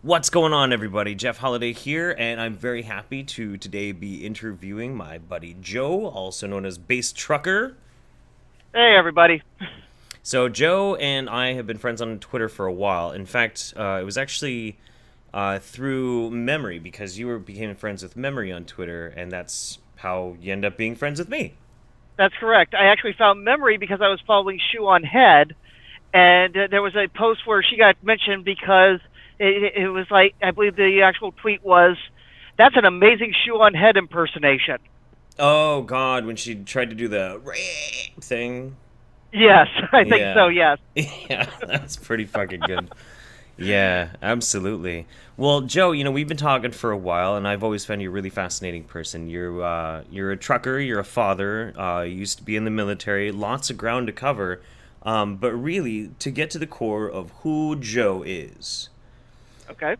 What's going on, everybody? Jeff Holiday here, and I'm very happy to today be interviewing my buddy Joe, also known as Bass Trucker. Hey, everybody. So, Joe and I have been friends on Twitter for a while. In fact, it was actually through Memory, because became friends with Memory on Twitter, and that's how you end up being friends with me. That's correct. I actually found Memory because I was following Shoe on Head, and there was a post where she got mentioned because it was like, I believe the actual tweet was, "That's an amazing Shoe on Head impersonation." Oh, God, when she tried to do the thing. Yes, I think so, Yeah. yes. Yeah, that's pretty fucking good. Yeah, absolutely. Well, Joe, we've been talking for a while, and I've always found you a really fascinating person. You're a trucker, you're a father, you used to be in the military, lots of ground to cover. But really, to get to the core of who Joe is, Okay.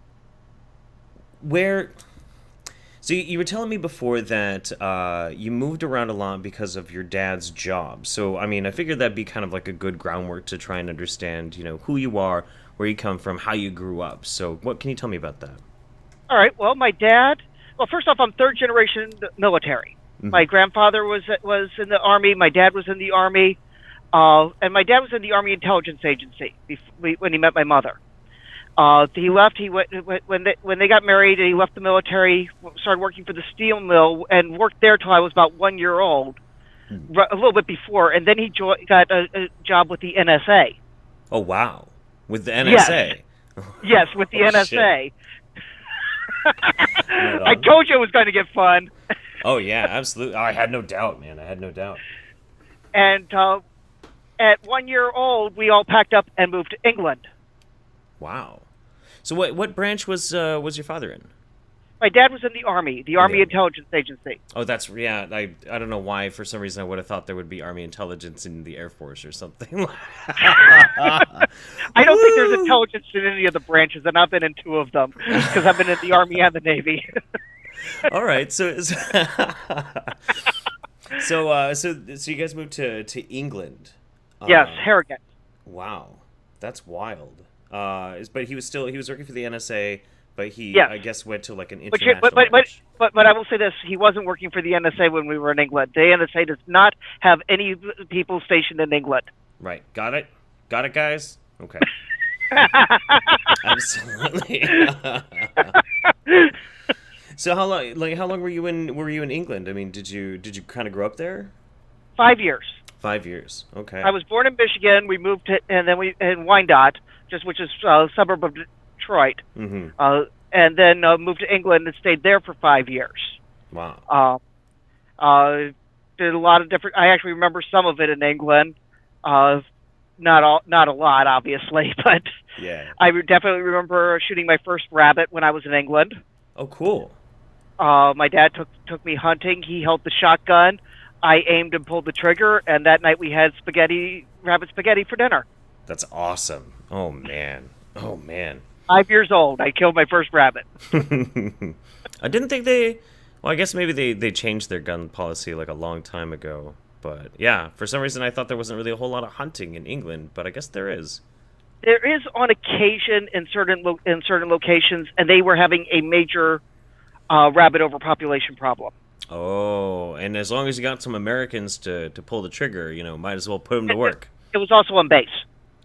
where so you were telling me before that you moved around a lot because of your dad's job. So I mean, I figured that'd be kind of like a good groundwork to try and understand, who you are, where you come from, how you grew up. So what can you tell me about that? All right. Well, my dad, well, first off, I'm third generation military. Hmm. My grandfather was in the Army. My dad was in the Army. And my dad was in the Army Intelligence Agency when he met my mother. He left. He went when they got married. He left the military, started working for the steel mill, and worked there till I was about 1 year old, a little bit before, and then he got a job with the NSA. Oh wow, with the Yes, NSA. yes, with the Oh shit. NSA. Right I on. told you it was going to get fun. Oh yeah, absolutely. I had no doubt, man. I had no doubt. And at 1 year old, we all packed up and moved to England. Wow. So what branch was your father in? My dad was in the In the Army army. Intelligence Agency. Oh, that's yeah. I don't know why. For some reason, I would have thought there would be Army intelligence in the Air Force or something. I don't think there's Woo! intelligence in any of the branches, and I've been in two of them because I've been in the Army and the Navy. All right. So you guys moved to England. Yes, Uh, Harrogate. wow, that's wild. But he was working for the NSA, but he Yes, I guess went to like an but international branch. but I will say this: he wasn't working for the NSA when we were in England. The NSA does not have any people stationed in England. Right. Got it. Got it, guys. Okay. Absolutely. So how long were you in England? I mean, did you kind of grow up there? 5 years. 5 years. Okay. I was born in Michigan. We moved to and then we in Wyandotte, which is a suburb of Detroit, Mm-hmm. and then moved to England and stayed there for 5 years. Wow. Uh, uh, did a lot of different. I actually remember some of it in England. Uh, not a lot, obviously, but Yeah. definitely remember shooting my first rabbit when I was in England. Oh, cool. My dad took me hunting. He held the shotgun. I aimed and pulled the trigger, and that night we had rabbit spaghetti for dinner. That's awesome. Oh man. Oh man. 5 years old, I killed my first rabbit. I didn't think they. Well, I guess maybe they changed their gun policy like a long time ago. But yeah, for some reason I thought there wasn't really a whole lot of hunting in England, but I guess there is. There is on occasion in certain locations, and they were having a major rabbit overpopulation problem. Oh, and as long as you got some Americans to pull the trigger, might as well put them to It, it, work. it was also on base.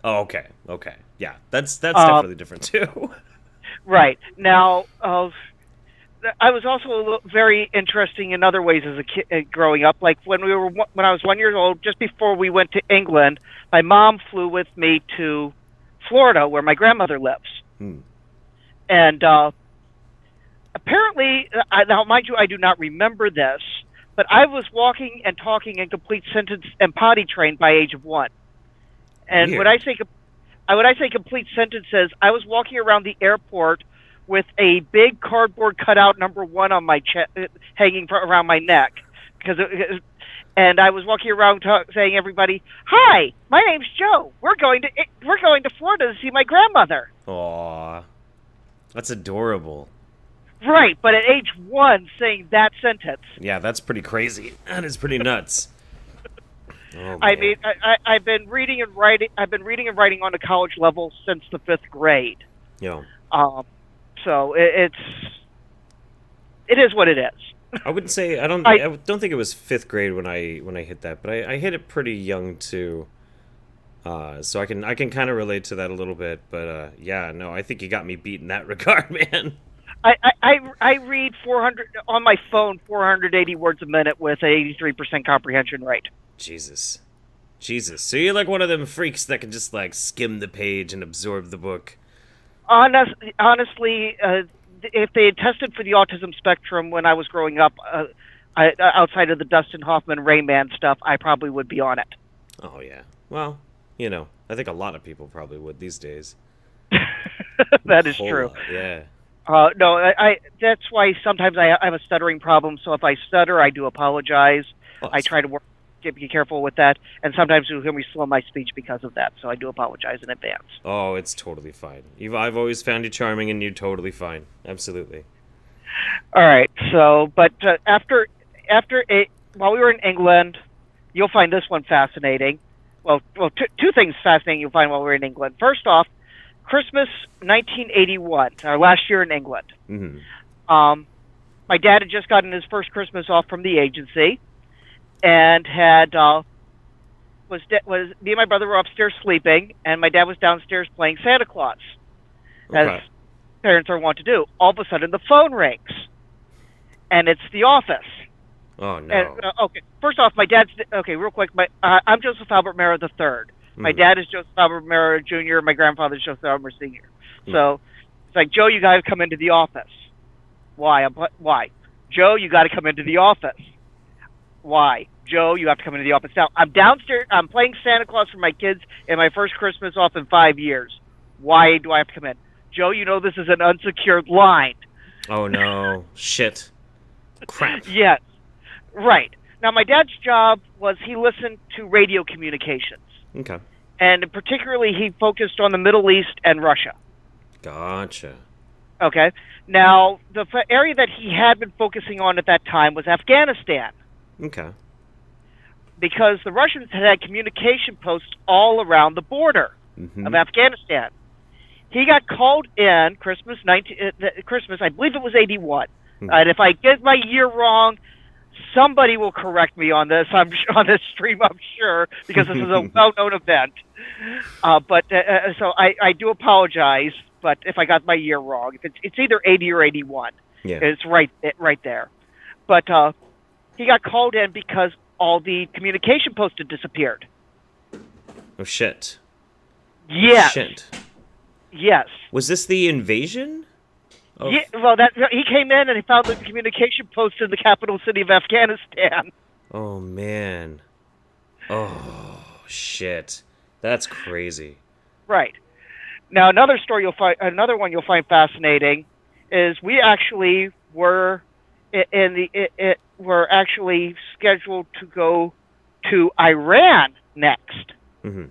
Oh, okay, okay, yeah, that's Uh, definitely different too. right now, I was also very interesting in other ways as a kid growing up. Like when I was 1 year old, just before we went to England, my mom flew with me to Florida, where my grandmother lives, Hmm. and apparently, now mind you, I do not remember this, but I was walking and talking in complete sentence and potty trained by age of one. And Weird. when I say complete sentences, I was walking around the airport with a big cardboard cutout number one on my chest, hanging around my neck, and I was walking around saying, "Everybody, hi, my name's Joe. We're going to Florida to see my grandmother." Aw, that's adorable. Right, but at age one, saying that sentence. Yeah, that's pretty crazy. That is pretty nuts. Oh I man. mean, I've been reading and writing. I've been reading and writing on a college level since the fifth grade. Yo. Um, So it is what it is. I wouldn't say I I don't think it was fifth grade when I hit that, but I hit it pretty young too. So I can kind of relate to that a little bit, but yeah, no, I think you got me beat in that regard, man. I read 400 on my phone, 480 words a minute with an 83% comprehension rate. Jesus, Jesus. So you're like one of them freaks that can just like skim the page and absorb the book. Honestly, if they had tested for the autism spectrum when I was growing up, outside of the Dustin Hoffman Rayman stuff, I probably would be on it. Oh yeah. Well, you know, I think a lot of people probably would these days. That is Whole true. lot, yeah. No, that's why sometimes I have a stuttering problem. So if I stutter, I do apologize. Oh, I try to be careful with that, and sometimes you'll hear me slow my speech because of that. So I do apologize in advance. Oh, it's totally fine. I've always found you charming, and you're totally fine. Absolutely. All right. So, but while we were in England, you'll find this one fascinating. Well, two things fascinating you'll find while we were in England. First off, Christmas 1981, our last year in England. Mm-hmm. My dad had just gotten his first Christmas off from the agency, and had was me and my brother were upstairs sleeping, and my dad was downstairs playing Santa Claus, as parents are wont to do. All of a sudden, the phone rings, and it's the office. Oh no. And, okay, first off, my dad's okay. Real quick, I'm Joseph Albert Mara the third. My dad is Joseph Albert Mara Jr. My grandfather's Joseph Albert Sr. So it's like, Joe, you got to come into the office. Why? Why? Joe, you got to come into the office. Why? Joe, you have to come into the office. Now, I'm downstairs. I'm playing Santa Claus for my kids in my first Christmas off in 5 years. Why do I have to come in? Joe, you know this is an unsecured line. Oh no. Shit. Crap. Yes. Right. Now, my dad's job was he listened to radio communications. Okay. And particularly, he focused on the Middle East and Russia. Gotcha. Okay. Now, the area that he had been focusing on at that time was Afghanistan. Okay. Because the Russians had communication posts all around the border of Afghanistan. He got called in Christmas, I believe it was 81. And if I get my year wrong, somebody will correct me on this. On this stream, I'm sure, because this is a well-known event. So I do apologize. But if I got my year wrong, if it's either 80 or 81, it's right there. But he got called in because all the communication posts had disappeared. Oh shit. Yes. Shit. Yes. Was this the invasion? Yeah, well, he came in and he found the communication post in the capital city of Afghanistan. Oh man. Oh shit. That's crazy. Right. Now, another one you'll find fascinating is we actually were were actually scheduled to go to Iran next. Mm-hmm.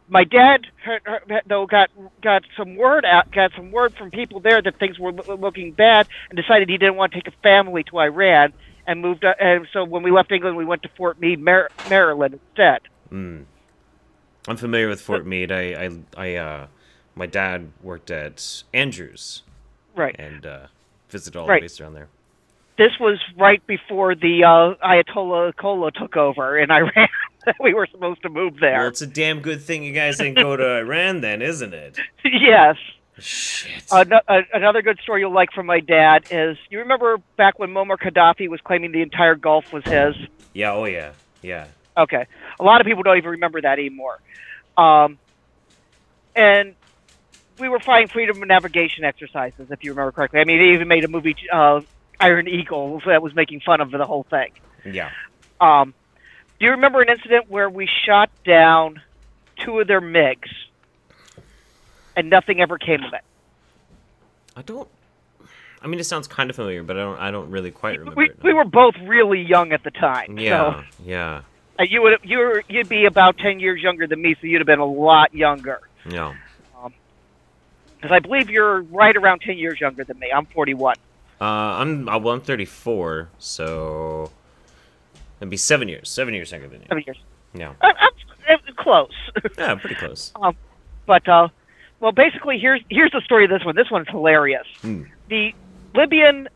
My dad, though, got some word from people there that things were looking bad, and decided he didn't want to take a family to Iran, and moved. And so when we left England, we went to Fort Meade, Maryland, instead. I'm familiar with Fort Meade. My dad worked at Andrews, right, and visited all the bases around there. This was right before the Ayatollah Kola took over in Iran. We were supposed to move there. Well, it's a damn good thing you guys didn't go to Iran then, isn't it? Yes. Shit. Another good story you'll like from my dad is, you remember back when Muammar Gaddafi was claiming the entire Gulf was his? Yeah, oh yeah, yeah. Okay. A lot of people don't even remember that anymore. And we were flying freedom of navigation exercises, if you remember correctly. I mean, they even made a movie, Iron Eagle, that was making fun of the whole thing. Yeah. Do you remember an incident where we shot down 2 of their MiGs and nothing ever came of it? I mean, it sounds kind of familiar, but I don't really quite remember it. We were both really young at the time. Yeah, so, yeah. You'd be about 10 years younger than me, so you'd have been a lot younger. Yeah. Because I believe you're right around 10 years younger than me. I'm 41. I'm 34, so it'd be 7 years. 7 years younger than you. 7 years. Yeah. I'm close. Yeah, pretty close. Well, basically, here's the story of this one. This one's hilarious. Hmm. The the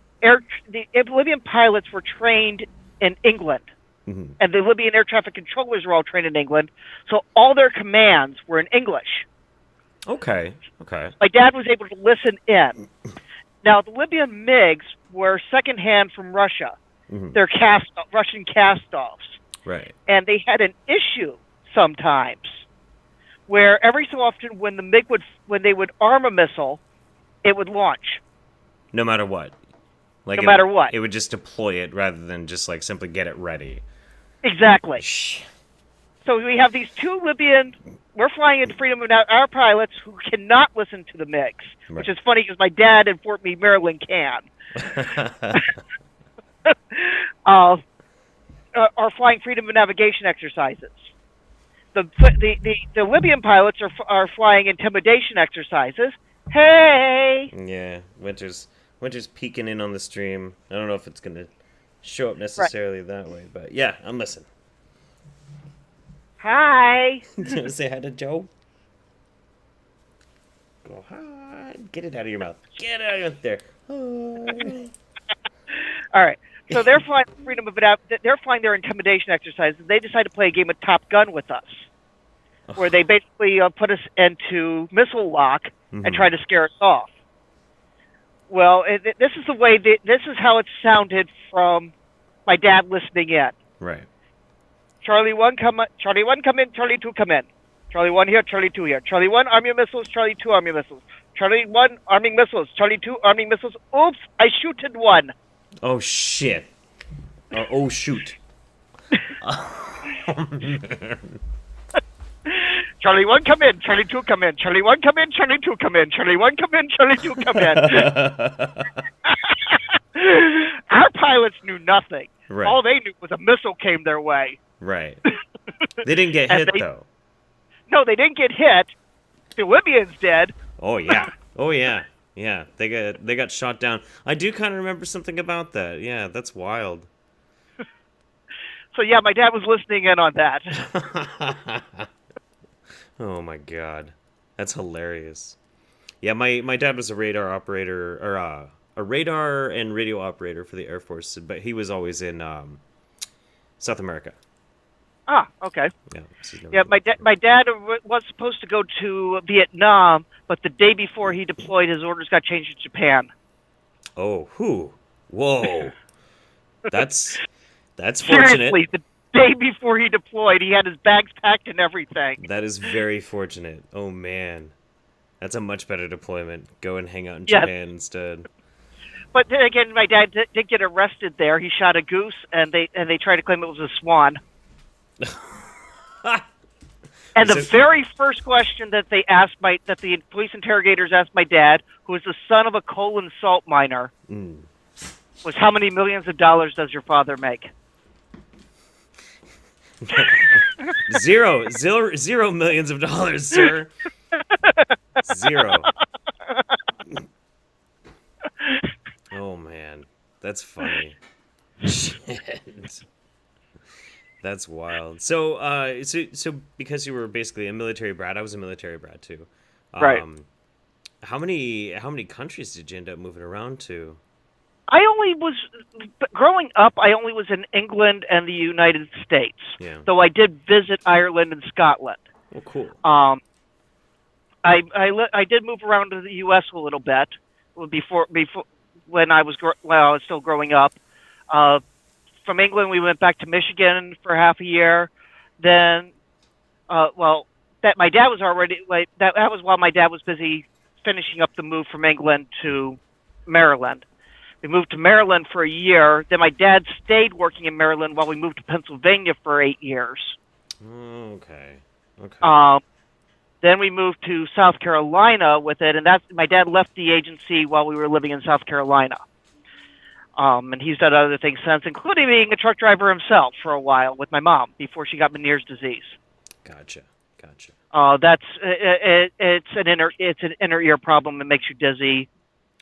Libyan pilots were trained in England, Mm-hmm. and the Libyan air traffic controllers were all trained in England. So all their commands were in English. Okay. Okay. My dad was able to listen in. Now, the Libyan MiGs were secondhand from Russia. Mm-hmm. They're Russian cast-offs. Right. And they had an issue sometimes where every so often when the MiG when they would arm a missile, it would launch. No matter what. Like no matter what. It would just deploy it rather than just like simply get it ready. Exactly. So we have these two Libyan. We're flying in freedom of our pilots who cannot listen to the MiGs, Right. which is funny because my dad in Fort Meade, Maryland, can. Are flying freedom of navigation exercises. The Libyan pilots are flying intimidation exercises. Hey. Yeah, Winter's peeking in on the stream. I don't know if it's gonna show up necessarily that way, but yeah, I'm listening. Hi. Say hi to Joe. Go hi. Get it out of your mouth. Get it out of there. All right. So they're flying freedom of they're flying their intimidation exercises. They decide to play a game of Top Gun with us, where they basically put us into missile lock and try to scare us off. Well, this is the way. This is how it sounded from my dad listening in. Right. Charlie 1 come in, Charlie 2 come in. Charlie 1 here, Charlie 2 here. Charlie 1 arm your missiles, Charlie 2 arm your missiles. Charlie 1 arming missiles, Charlie 2 arming missiles. Oops, I shooted one. Oh shit. Oh shoot. Oh man. Charlie 1 come in, Charlie 2 come in. Charlie 1 come in, Charlie 2 come in. Charlie 1 come in, Charlie 2 come in. Our pilots knew nothing. Right. All they knew was a missile came their way. Right. They didn't get hit though. No, they didn't get hit. The Libyans did. Oh yeah. Oh yeah. Yeah. They got shot down. I do kind of remember something about that. Yeah, that's wild. So yeah, my dad was listening in on that. Oh my god. That's hilarious. Yeah, my dad was a radar operator or a radar and radio operator for the Air Force, but he was always in South America. Ah, okay. Yeah. Yeah, my dad was supposed to go to Vietnam, but the day before he deployed, his orders got changed to Japan. Oh, whoa. That's fortunate. Seriously, the day before he deployed, he had his bags packed and everything. That is very fortunate. Oh man, that's a much better deployment. Go and hang out in Japan instead. But then again, my dad did get arrested there. He shot a goose, and they tried to claim it was a swan. And the very first question that the police interrogators asked my dad, who was the son of a coal and salt miner, was how many millions of dollars does your father make? Zero millions of dollars, sir. Zero. Oh man, that's funny. Shit. That's wild. So, so because you were basically a military brat, I was a military brat too. Right. How many countries did you end up moving around to? Growing up, I only was in England and the United States. Yeah. Though I did visit Ireland and Scotland. Oh, cool. I did move around to the U.S. a little bit before when I was still growing up. From England, we went back to Michigan for half a year. Then, my dad was already that was while my dad was busy finishing up the move from England to Maryland. We moved to Maryland for a year. Then my dad stayed working in Maryland while we moved to Pennsylvania for 8 years. Okay. Then we moved to South Carolina with it, and my dad left the agency while we were living in South Carolina. And he's done other things since, including being a truck driver himself for a while with my mom before she got Meniere's disease. Gotcha. It's an inner ear problem that makes you dizzy,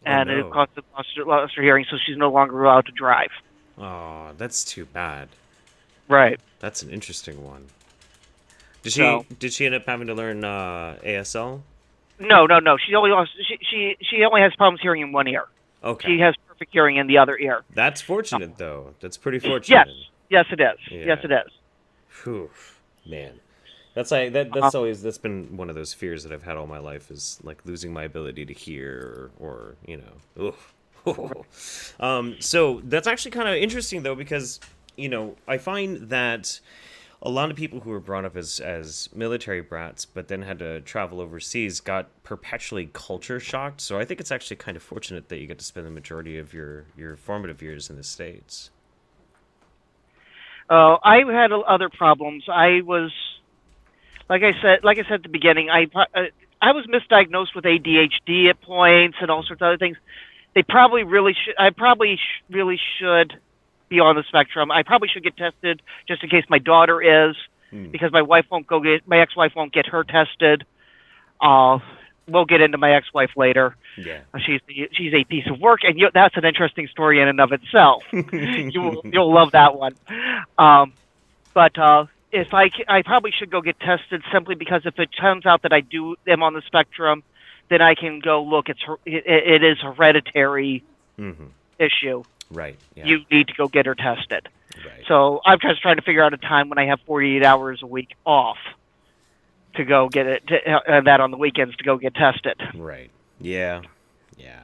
and it causes loss her hearing, so she's no longer allowed to drive. Oh, that's too bad. Right. That's an interesting one. Did she end up having to learn ASL? No, no, no. She only has problems hearing in one ear. Okay. She has perfect hearing in the other ear. That's fortunate, though. That's pretty Yes, fortunate. yes, it is. Yes, Yeah. it is. Whew. Man. That's like that. Uh, That's been one of those fears that I've had all my life is like losing my ability to hear or so that's actually kind of interesting though because I find that a lot of people who were brought up as military brats but then had to travel overseas got perpetually culture shocked. So I think it's actually kind of fortunate that you get to spend the majority of your formative years in the States. I had other problems. I was, like I said at the beginning, I was misdiagnosed with ADHD at points and all sorts of other things. They probably really should. I probably really should be on the spectrum. I probably should get tested just in case my daughter is, Hmm. because my ex-wife won't get her tested. Uh, we'll get into my ex-wife later. Yeah. She's a piece of work, and that's an interesting story in and of itself. You'll love that one. But if I probably should go get tested simply because if it turns out that I do am on the spectrum, then I can go look. It is hereditary Mm-hmm. issue. Right. Yeah. You need to go get her tested. Right. So I'm just trying to figure out a time when I have 48 hours a week off to go get it, and that on the weekends to go get tested. Right. Yeah. Yeah.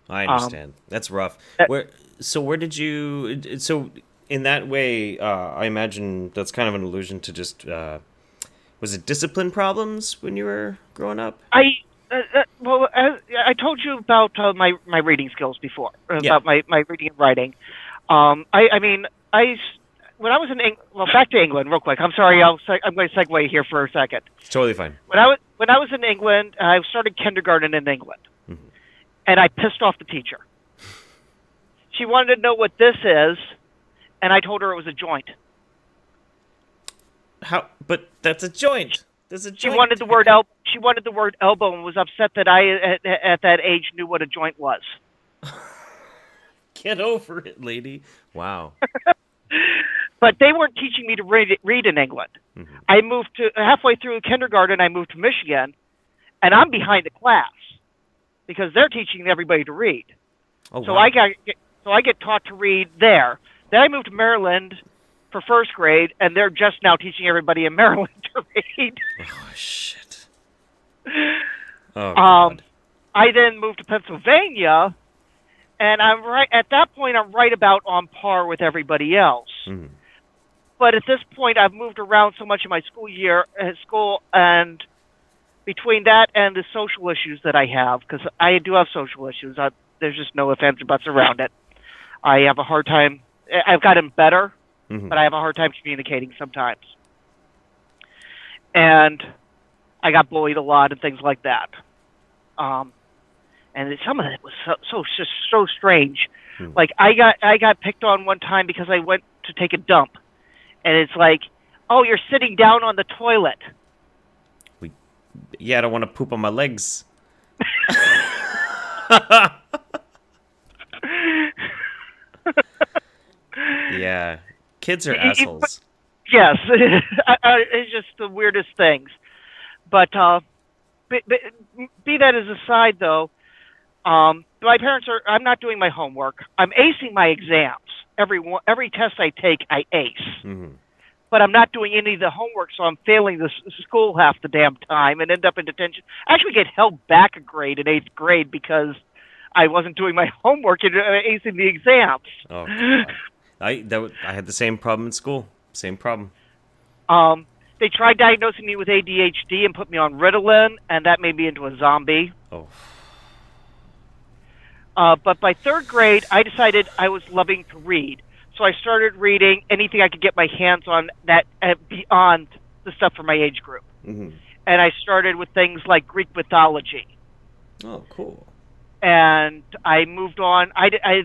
I Um, understand. That's rough. that- Where did you? So in that way, I imagine that's kind of an allusion to just. Was it discipline problems when you were growing up? I told you about my reading skills before, Yeah. about my reading and writing. I mean, when I was in back to England real quick. I'm sorry, I'm going to segue here for a second. It's totally fine. When I was in England, I started kindergarten in England, Mm-hmm. and I pissed off the teacher. She wanted to know what this is, and I told her it was a joint. How? But that's a joint. There's a She joint. wanted the word She wanted the word elbow and was upset that I at that age knew what a joint was. Get over it, lady. Wow. But they weren't teaching me to read in England. Mm-hmm. I moved to halfway through kindergarten. I moved to Michigan, and I'm behind the class because they're teaching everybody to read. Oh, So wow. I get taught to read there. Then I moved to Maryland for first grade, and they're just now teaching everybody in Maryland to read. Oh shit. Oh god. I then moved to Pennsylvania, and I'm right at that point. I'm right about on par with everybody else. Mm-hmm. But at this point, I've moved around so much in my school, and between that and the social issues that I have, because I do have social issues, there's just no ifs, ands, or buts around it. I have a hard time. I've gotten better, Mm-hmm. but I have a hard time communicating sometimes. And I got bullied a lot and things like that. And some of it was so strange. Hmm. Like I got picked on one time because I went to take a dump, and it's like, oh, you're sitting down on the toilet. Yeah, I don't want to poop on my legs. Yeah. Kids are assholes. Yes, it's just the weirdest things. But be that as a side, though, my parents are. I'm not doing my homework. I'm acing my exams. Every test I take, I ace. Mm-hmm. But I'm not doing any of the homework, so I'm failing the school half the damn time and end up in detention. I actually get held back a grade in 8th grade because I wasn't doing my homework and acing the exams. Oh god. I had the same problem in school. Same problem. They tried diagnosing me with ADHD and put me on Ritalin, and that made me into a zombie. Oh. But by 3rd grade, I decided I was loving to read. So I started reading anything I could get my hands on that beyond the stuff for my age group. Mm-hmm. And I started with things like Greek mythology. Oh, cool. And I moved on.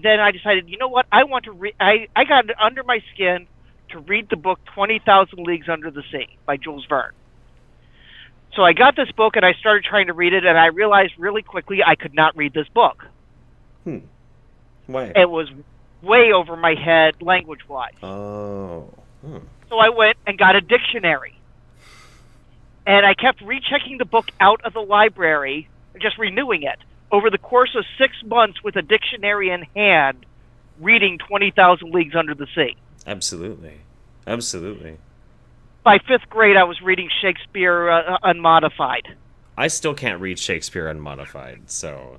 Then I decided, you know what? I want to read. I got it under my skin to read the book 20,000 Leagues Under the Sea by Jules Verne. So I got this book and I started trying to read it, and I realized really quickly I could not read this book. Why? It was way over my head language-wise. Oh. Hmm. So I went and got a dictionary. And I kept rechecking the book out of the library, just renewing it, over the course of 6 months with a dictionary in hand, reading 20,000 Leagues Under the Sea. Absolutely. Absolutely. By 5th grade, I was reading Shakespeare unmodified. I still can't read Shakespeare unmodified, so...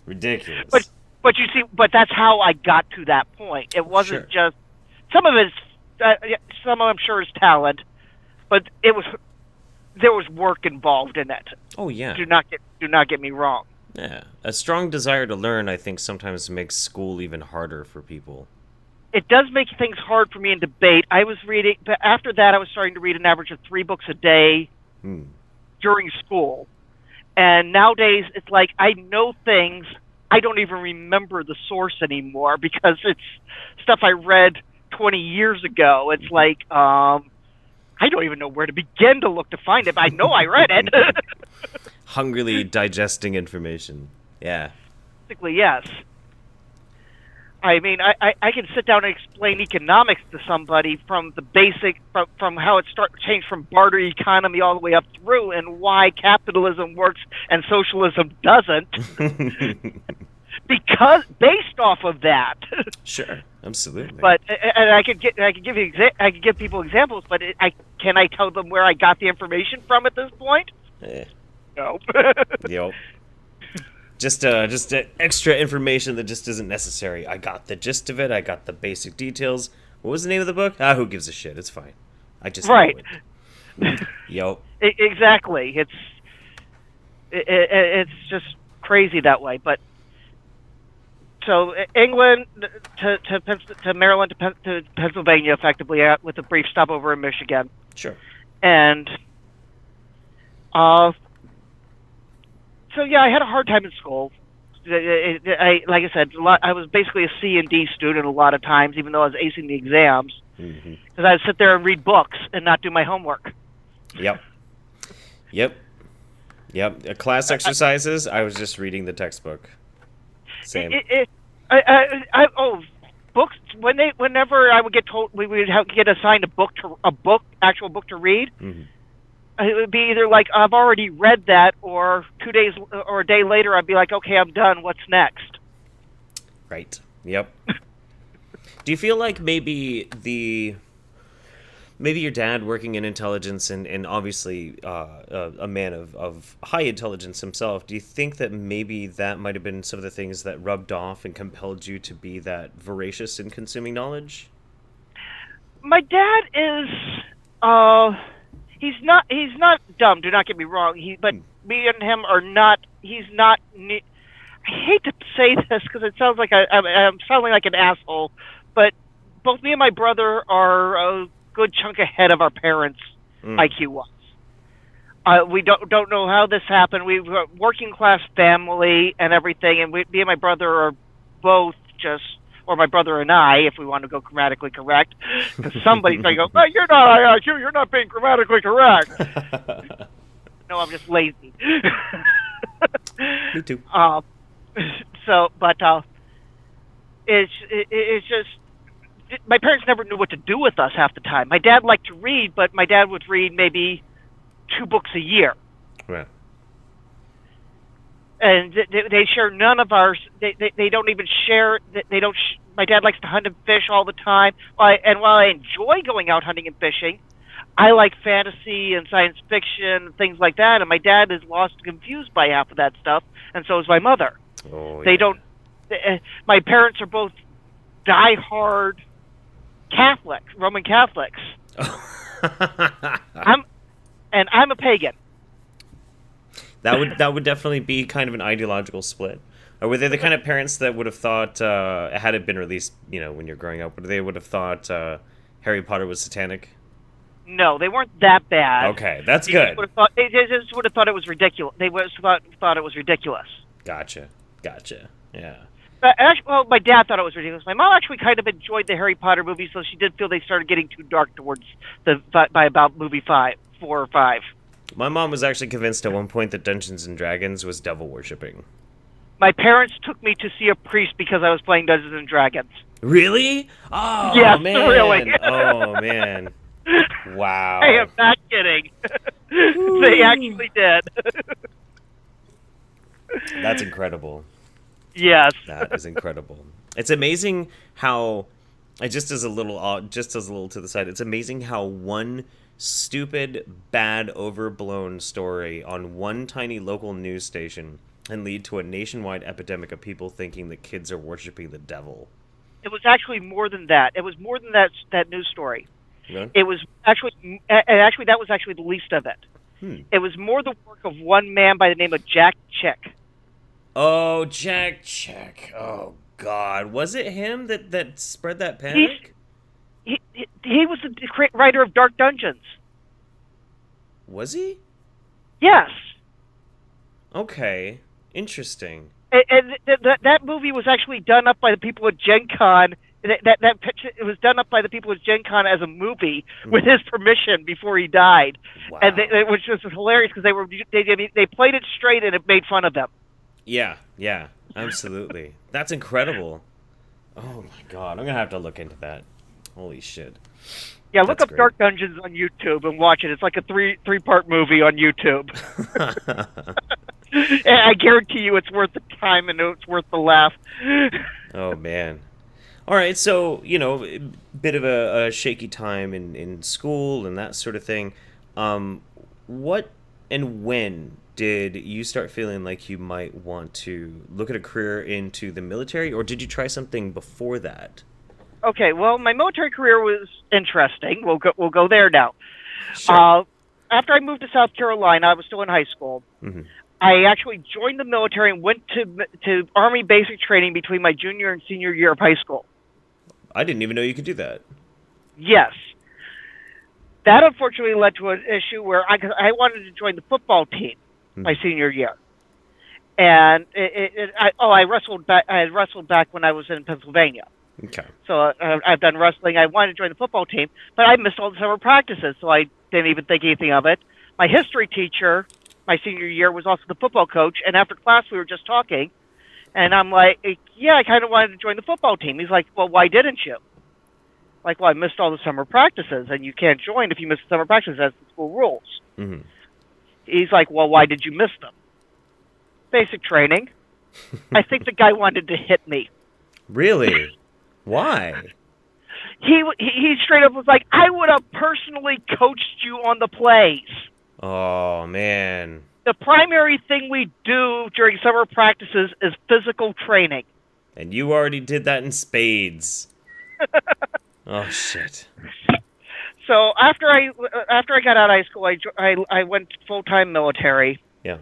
Ridiculous. But you see, but that's how I got to that point. It wasn't just... Some of I'm sure is talent, but there was work involved in it. Oh, yeah. Do not get me wrong. Yeah. A strong desire to learn, I think, sometimes makes school even harder for people. It does make things hard for me in debate. I was reading, but after that, I was starting to read an average of 3 books a day during school. And nowadays, it's like I know things, I don't even remember the source anymore because it's stuff I read 20 years ago. It's like, I don't even know where to begin to look to find it, but I know I read it. Hungrily digesting information. Yeah. Basically, yes. I mean, I can sit down and explain economics to somebody from the basic, from how it changed from barter economy all the way up through, and why capitalism works and socialism doesn't, because based off of that. Sure, absolutely. But and I could give people examples, but can I tell them where I got the information from at this point? No. Yep. Just extra information that just isn't necessary. I got the gist of it. I got the basic details. What was the name of the book? Who gives a shit? It's fine. I just know it. Yep. Exactly. It's just crazy that way. But so England to Maryland to Pennsylvania, effectively, with a brief stopover in Michigan. Sure. And so yeah, I had a hard time in school. Like I said, I was basically a C and D student a lot of times, even though I was acing the exams, because I'd sit there and read books and not do my homework. Yep. Class exercises, I was just reading the textbook. Same. Books. Whenever I would get told, we would get assigned actual book to read. It would be either like, I've already read that, or 2 days or a day later, I'd be like, okay, I'm done. What's next? Right. Yep. Do you feel like maybe your dad, working in intelligence and obviously a man of high intelligence himself, do you think that maybe that might have been some of the things that rubbed off and compelled you to be that voracious in consuming knowledge? My dad is... He's not dumb. Do not get me wrong. But me and him are not. He's not. I hate to say this because it sounds like I'm sounding like an asshole. But both me and my brother are a good chunk ahead of our parents' IQ wise. We don't know how this happened. We were a working class family and everything, and me and my brother are both just. Or my brother and I, if we want to go grammatically correct, because somebody's going to go, oh, you're not IIQ, you're not being grammatically correct. No, I'm just lazy. Me too. It's just, my parents never knew what to do with us half the time. My dad liked to read, but my dad would read maybe 2 books a year. Right. And they share none of ours. They don't even share. They don't. My dad likes to hunt and fish all the time. And while I enjoy going out hunting and fishing, I like fantasy and science fiction and things like that. And my dad is lost and confused by half of that stuff, and so is my mother. They don't. My parents are both diehard Catholics, Roman Catholics. I'm a pagan. That would definitely be kind of an ideological split. Or were they the kind of parents that would have thought, had it been released, when you're growing up, they would have thought Harry Potter was satanic? No, they weren't that bad. Okay, that's good. They just would have thought it was ridiculous. They would have thought it was ridiculous. Gotcha. Yeah. Well, my dad thought it was ridiculous. My mom actually kind of enjoyed the Harry Potter movies, so she did feel they started getting too dark towards by about movie 4 or 5. My mom was actually convinced at one point that Dungeons and Dragons was devil worshipping. My parents took me to see a priest because I was playing Dungeons and Dragons. Really? Oh, yes, man. Really. Oh, man. I Wow. am not kidding. They actually did. That's incredible. Yes. That is incredible. It's amazing how, just as a little, to the side, it's amazing how one stupid, bad, overblown story on one tiny local news station can lead to a nationwide epidemic of people thinking that kids are worshiping the devil. It was actually more than that. It was more than that news story. Really? It was actually that was actually the least of it. Hmm. It was more the work of one man by the name of Jack Chick. Oh, Jack Check. Oh God, was it him that spread that He's panic? he was the writer of Dark Dungeons. Was he? Yes. Okay, interesting. And that movie was actually done up by the people at Gen Con. That picture, it was done up by the people at Gen Con as a movie with his permission before he died, Wow. and which was hilarious because they played it straight and it made fun of them. Yeah, yeah, absolutely. That's incredible. Oh my God, I'm gonna have to look into that. Holy shit. Yeah, look That's up great. Dark Dungeons on YouTube and watch it. It's like a three-part movie on YouTube. And I guarantee you, it's worth the time and it's worth the laugh. Oh man. All right, so a bit of a shaky time in school and that sort of thing. What and when did you start feeling like you might want to look at a career into the military, or did you try something before that? Okay, well, my military career was interesting. We'll go there now. Sure. After I moved to South Carolina, I was still in high school. Hmm. I actually joined the military and went to Army basic training between my junior and senior year of high school. I didn't even know you could do that. Yes. That unfortunately led to an issue where I wanted to join the football team my senior year. And I wrestled back. I had wrestled back when I was in Pennsylvania. Okay. So I've done wrestling. I wanted to join the football team, but I missed all the summer practices, so I didn't even think anything of it. My history teacher, my senior year, was also the football coach, and after class we were just talking, and I'm like, yeah, I kind of wanted to join the football team. He's like, well, why didn't you? Like, well, I missed all the summer practices, and you can't join if you miss the summer practices. That's the school rules. Hmm. He's like, well, why did you miss them? Basic training. I think the guy wanted to hit me. Really? Why? He straight up was like, I would have personally coached you on the plays. Oh man. The primary thing we do during summer practices is physical training. And you already did that in spades. Oh shit. So after I got out of high school, I went full-time military. Yeah.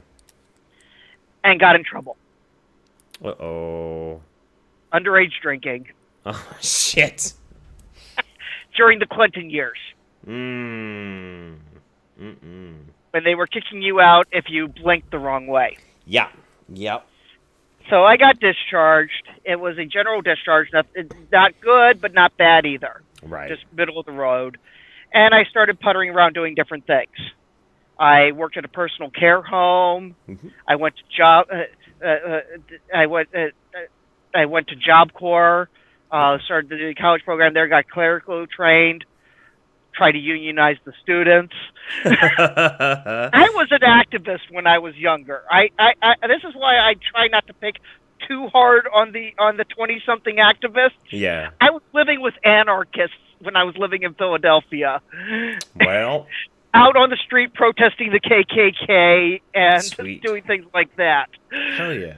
And got in trouble. Uh-oh. Underage drinking. Oh shit. During the Clinton years. Mm. When they were kicking you out if you blinked the wrong way. Yeah. Yep. So I got discharged. It was a general discharge. Not good, but not bad either. Right. Just middle of the road. And I started puttering around doing different things. I worked at a personal care home. Mm-hmm. I went to Job Corps. Started the college program there. Got clerically trained. Tried to unionize the students. I was an activist when I was younger. This is why I try not to pick too hard on the 20-something activists. Yeah. I was living with anarchists when I was living in Philadelphia. Well. Out on the street protesting the KKK and Sweet. doing things like that. Hell yeah.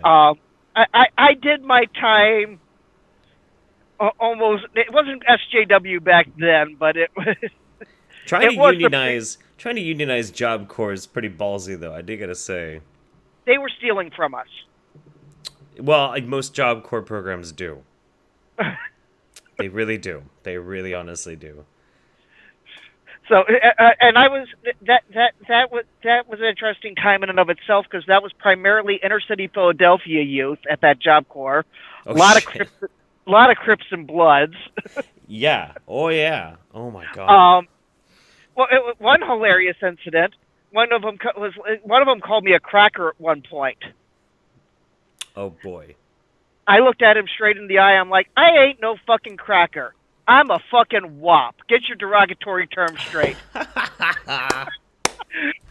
I did my time almost. It wasn't SJW back then, but it was. Trying to unionize Job Corps is pretty ballsy, though. I do gotta say. They were stealing from us. Well, like most Job Corps programs do. They really do. They really honestly do. So, and I was that was an interesting time in and of itself because that was primarily inner city Philadelphia youth at that Job Corps. Oh, a lot of Crips and Bloods. Yeah. Oh yeah. Oh my God. Well, one hilarious incident. One of them called me a cracker at one point. Oh boy. I looked at him straight in the eye. I'm like, I ain't no fucking cracker. I'm a fucking wop. Get your derogatory term straight.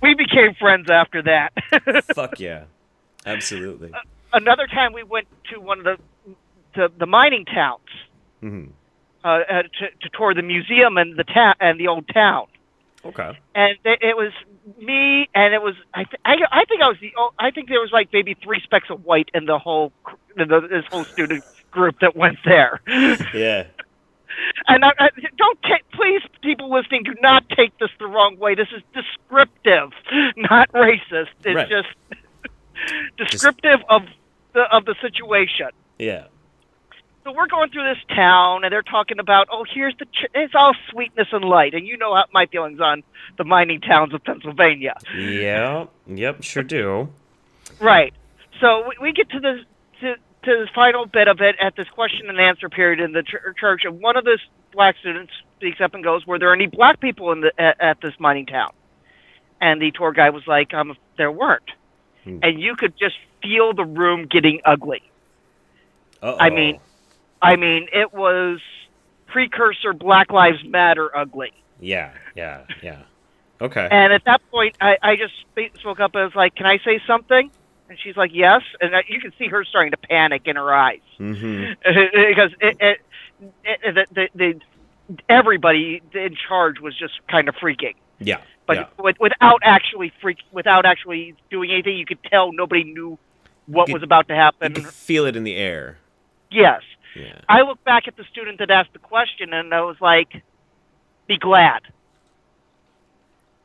We became friends after that. Fuck yeah. Absolutely. Another time we went to one of the mining towns Mm-hmm. to tour the museum and and the old town. Okay. And it was me, and it was I think I think there was like maybe 3 specks of white in this whole student group that went there. Yeah. And don't take, please, people listening, do not take this the wrong way. This is descriptive, not racist. It's Right. just descriptive of the situation. Yeah. So we're going through this town, and they're talking about, here's it's all sweetness and light, and you know my feelings on the mining towns of Pennsylvania. Yeah. Yep. Sure do. Right. So we get to this final bit of it at this question and answer period in the church, and one of the black students speaks up and goes, "Were there any black people at this mining town?" And the tour guide was like, "There weren't." And you could just feel the room getting ugly. Uh-oh. I mean, it was precursor Black Lives Matter ugly. Yeah. Okay. And at that point, I just spoke up and was like, "Can I say something?" And she's like, "Yes." And you can see her starting to panic in her eyes. Mm-hmm. Because everybody in charge was just kind of freaking. Yeah. But without actually doing anything, you could tell nobody knew what was about to happen. You could feel it in the air. Yes. Yeah. I looked back at the student that asked the question, and I was like, "Be glad."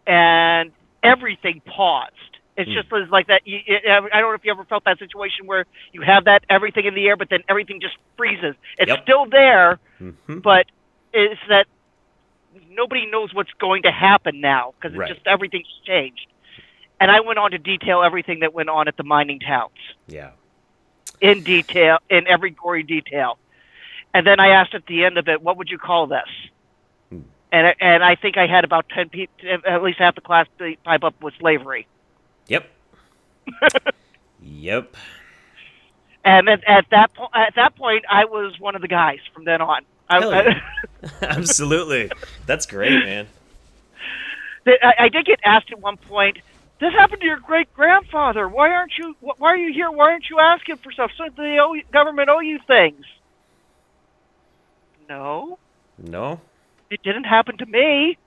And everything paused. It just was like that. I don't know if you ever felt that situation where you have that everything in the air, but then everything just freezes. It's still there, but it's that nobody knows what's going to happen now because everything's changed. And I went on to detail everything that went on at the mining towns. Yeah. In detail, in every gory detail. And then I asked at the end of it, "What would you call this?" And I think I had about 10 people, at least half the class, pipe up with slavery. Yep. Yep. And at that point, I was one of the guys from then on. Absolutely. That's great, man. I did get asked at one point, "This happened to your great grandfather. Why are you here? Why aren't you asking for stuff? So the government owe you things." No. It didn't happen to me.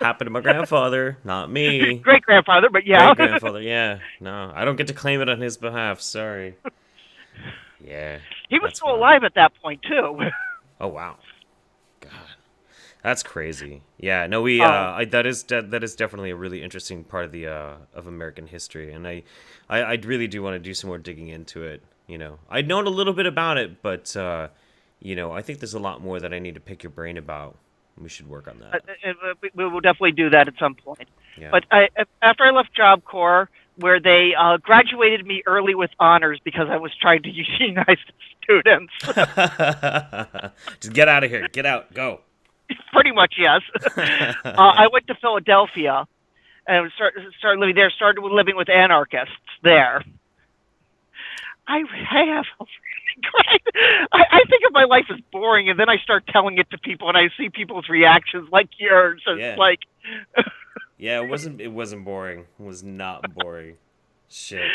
Happened to my grandfather, not me. Great grandfather, but yeah. Great grandfather, yeah. No, I don't get to claim it on his behalf. Sorry. Yeah. He was still alive at that point too. Oh wow. God, that's crazy. Yeah. No, that is definitely a really interesting part of the of American history, and I really do want to do some more digging into it. You know, I'd known a little bit about it, but you know, I think there's a lot more that I need to pick your brain about. We should work on that. We will definitely do that at some point. Yeah. But after I left Job Corps, where they graduated me early with honors because I was trying to unionize the students. Just get out of here. Get out. Go. Pretty much, yes. I went to Philadelphia and started living there. Started living with anarchists there. I have. I think of my life as boring, and then I start telling it to people, and I see people's reactions like yours. It's like, yeah, it wasn't boring. It was not boring. Shit.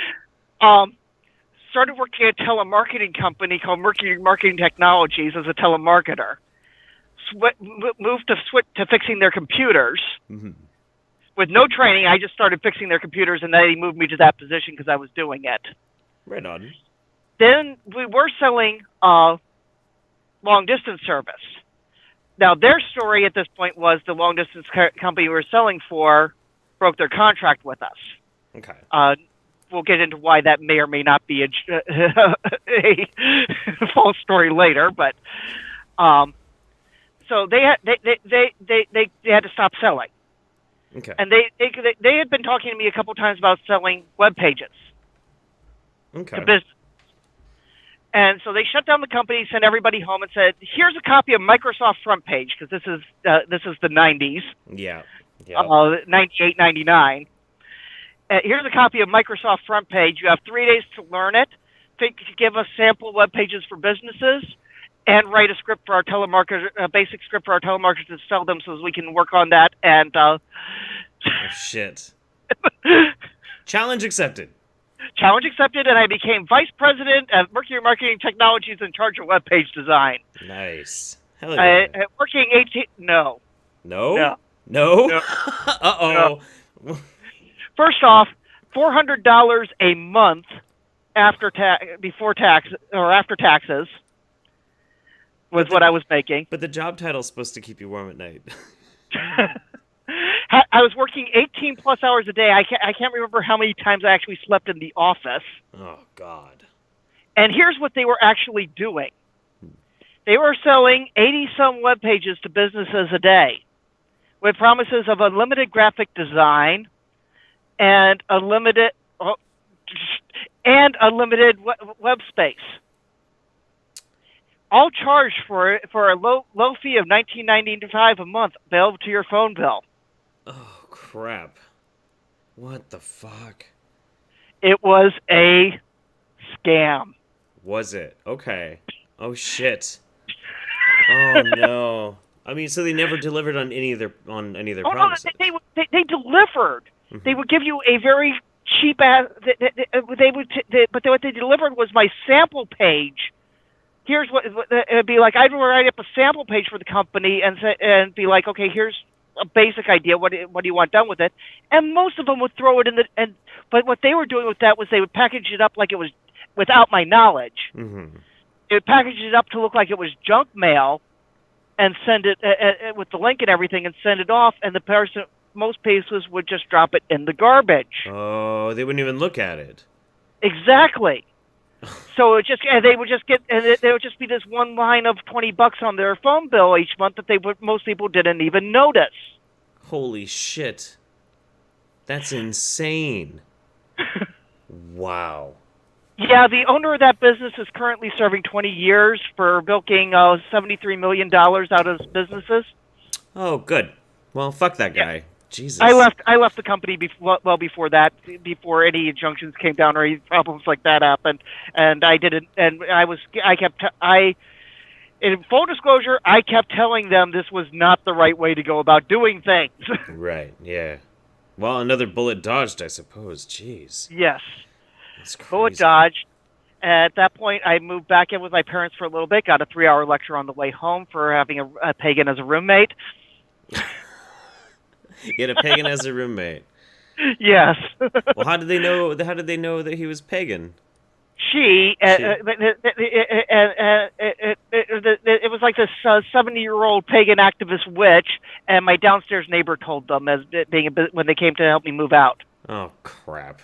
Started working at a telemarketing company called Mercury Marketing Technologies as a telemarketer. Moved to fixing their computers. Mm-hmm. With no training, I just started fixing their computers, and they moved me to that position because I was doing it. Right on. Then we were selling long-distance service. Now, their story at this point was the long-distance company we were selling for broke their contract with us. Okay. We'll get into why that may or may not be a false story later, but so they had to stop selling. Okay. And they had been talking to me a couple times about selling web pages. Okay. To business. And so they shut down the company, sent everybody home, and said, "Here's a copy of Microsoft Front Page," because this is the 90s. Yeah. 98, 99. Here's a copy of Microsoft Front Page. You have 3 days to learn it. Give us sample web pages for businesses, and write a script for our telemarketer, a basic script for our telemarketers to sell them, so as we can work on that. And Oh, shit. Challenge accepted. challenge accepted, and I became vice president of Mercury Marketing Technologies in charge of web page design. Nice. Hell yeah. Working 18. No. No? No. No? No. Uh-oh. No. First off, $400 a month after before tax or after taxes was what I was making. But the job title's supposed to keep you warm at night. I was working 18 plus hours a day. I can't remember how many times I actually slept in the office. Oh, God. And here's what they were actually doing. They were selling 80-some web pages to businesses a day with promises of unlimited graphic design and unlimited web space. All charged for a low fee of $19.95 a month, billed to your phone bill. Oh, crap. What the fuck? It was a scam. Was it? Okay. Oh, shit. Oh, no. I mean, so they never delivered on any of their promises. No, they delivered. Mm-hmm. They would give you a very cheap ass. But what they delivered was my sample page. Here's what it'd be like. I'd write up a sample page for the company and be like, okay, here's a basic idea. What do you want done with it? And most of them would throw it in but what they were doing with that was they would package it up like it was without my knowledge. Mm-hmm. They would package it up to look like it was junk mail, and send it with the link and everything, and send it off. And the person, most cases, would just drop it in the garbage. Oh, they wouldn't even look at it. Exactly. So they would just be this one line of $20 on their phone bill each month that most people didn't even notice. Holy shit. That's insane. Wow. Yeah, the owner of that business is currently serving 20 years for milking $73 million out of his businesses. Oh, good. Well, fuck that guy. Yeah. Jesus. I left the company before that, before any injunctions came down or any problems like that happened, and I didn't. And in full disclosure, I kept telling them this was not the right way to go about doing things. Right. Yeah. Well, another bullet dodged, I suppose. Jeez. Yes. That's crazy. Bullet dodged. At that point, I moved back in with my parents for a little bit. Got a 3-hour lecture on the way home for having a pagan as a roommate. You had a pagan as a roommate. Yes. Well, how did they know that he was pagan? It was like this 70-year-old pagan activist witch, and my downstairs neighbor told them when they came to help me move out. Oh, crap.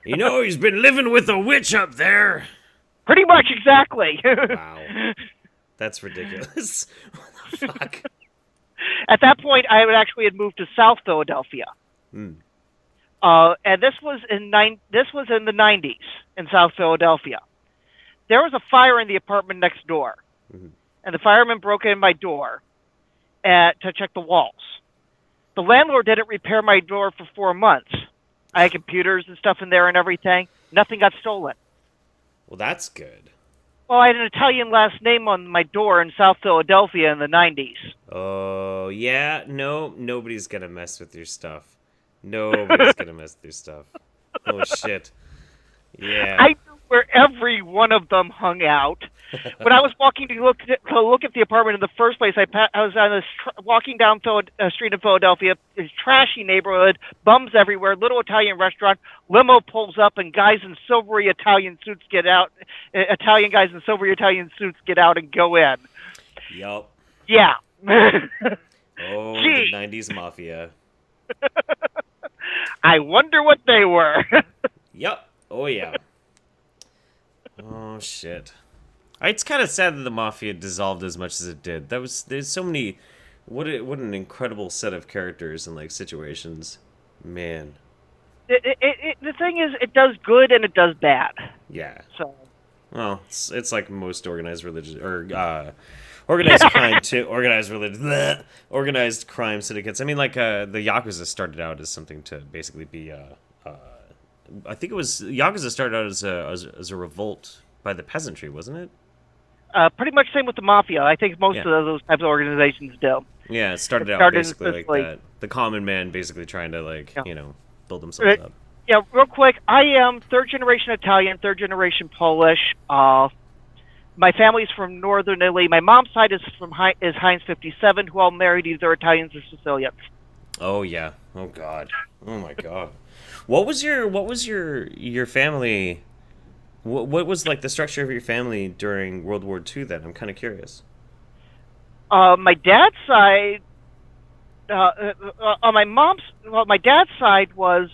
He's been living with a witch up there. Pretty much, exactly. Wow. That's ridiculous. What the fuck? At that point, I had moved to South Philadelphia. Mm. And this was in the 90s in South Philadelphia. There was a fire in the apartment next door, mm-hmm. and the firemen broke in my door to check the walls. The landlord didn't repair my door for 4 months. I had computers and stuff in there and everything. Nothing got stolen. Well, that's good. Well, I had an Italian last name on my door in South Philadelphia in the 90s. Oh, yeah. No, nobody's going to mess with your stuff. Nobody's going to mess with your stuff. Oh, shit. Yeah. I knew where every one of them hung out. When I was walking to look at the apartment in the first place, I was on walking down a street in Philadelphia, a trashy neighborhood, bums everywhere, little Italian restaurant, limo pulls up, and guys in silvery Italian suits get out. Italian guys in silvery Italian suits get out and go in. Yup. Yeah. Oh, the 90s mafia. I wonder what they were. Yup. Oh, yeah. Oh, shit. It's kind of sad that the mafia dissolved as much as it did. There's so many. What an incredible set of characters and situations, man. The thing is, it does good and it does bad. Yeah. So. Well, it's like most organized religion or organized crime too. Organized crime syndicates. I mean, the Yakuza started out as something to basically be. I think it was Yakuza started out as a revolt by the peasantry, wasn't it? Pretty much same with the mafia. I think most Yeah. of those types of organizations do. Yeah, it It started out started in basically like Sicily. that. The common man basically trying to like, Yeah. build themselves up. Yeah, real quick, I am third generation Italian, third generation Polish. My family's from northern Italy. My mom's side is is Heinz 57, who all married either Italians or Sicilians. Oh yeah. Oh god. Oh my god. What was your family? What was like the structure of your family during World War II? Then I'm kind of curious. My dad's side, on my dad's side was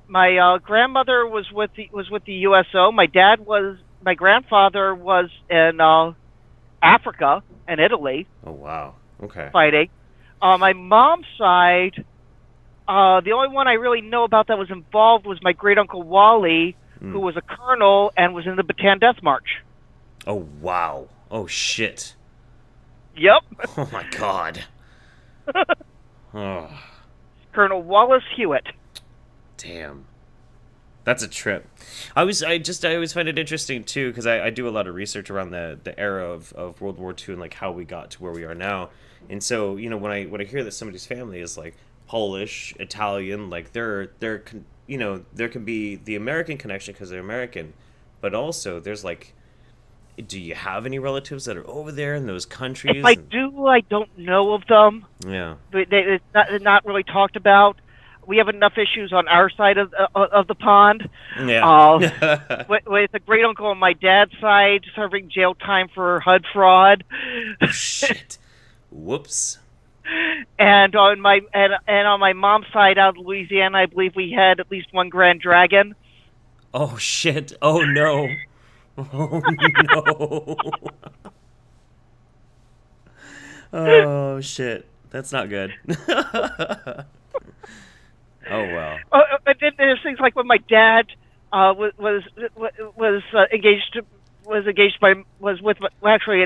my grandmother was with the USO. My grandfather was in Africa and Italy Oh wow. Okay. fighting. My mom's side, the only one I really know about that was involved was my great uncle Wally, who Mm. was a colonel and was in the Bataan Death March. Oh wow. Oh shit. Yep, Oh my god. Oh Colonel Wallace Hewitt. damn. That's a trip. I always find it interesting too because I do a lot of research around the era of World War II and like how we got to where we are now. And so when I hear that somebody's family is like Polish, Italian, like there can be the American connection because they're American, but also there's like, do you have any relatives that are over there in those countries? If I do, I don't know of them. Yeah. It's not really talked about. We have enough issues on our side of the pond. Yeah. With a great uncle on my dad's side serving jail time for HUD fraud, Shit. Whoops. and on my mom's side out of Louisiana, I believe we had at least one Grand Dragon. Oh shit. Oh no. Oh no. Oh shit. That's not good. Oh well. And then there's things like when my dad was engaged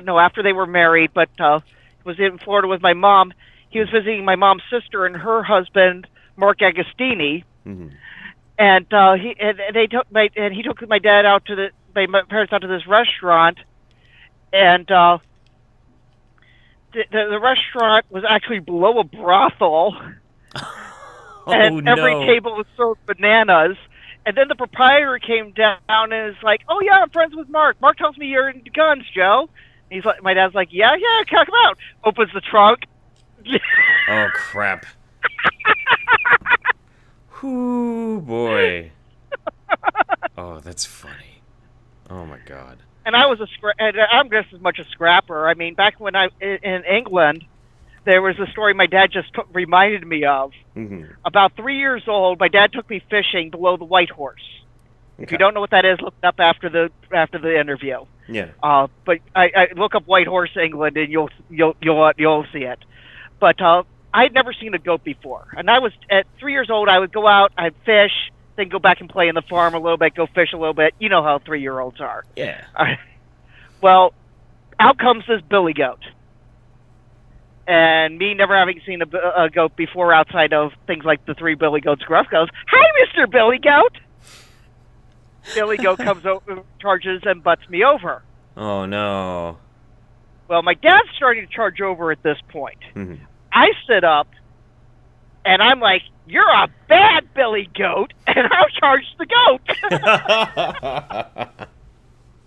after they were married, but was in Florida with my mom. He was visiting my mom's sister and her husband, Mark Agostini, Mm-hmm. and he took my dad out to my parents out to this restaurant, and the restaurant was actually below a brothel. And every table was served bananas. And then the proprietor came down and is like, "Oh yeah, I'm friends with Mark. Mark tells me you're into guns, Joe." And he's like, my dad's like, "Yeah, come out." Opens the trunk. Oh crap. Whoo boy. Oh, that's funny. Oh my god. And I'm just as much a scrapper. I mean, back when in England, there was a story my dad just reminded me of. Mm-hmm. About 3 years old, my dad took me fishing below the White Horse. Okay. If you don't know what that is, look it up after the interview. Yeah. But I look up White Horse England and you'll see it. But I'd never seen a goat before, and I was at 3 years old. I would go out, I'd fish, then go back and play in the farm a little bit, go fish a little bit. You know how 3-year-olds are. Yeah. Well, out comes this billy goat. And me never having seen a goat before outside of things like the Three Billy Goats Gruff goes, "Hi, Mr. Billy Goat." Billy Goat comes over, charges, and butts me over. Oh no. Well, my dad's starting to charge over at this point. Mm-hmm. I sit up, and I'm like, "You're a bad Billy Goat," and I'll charge the goat.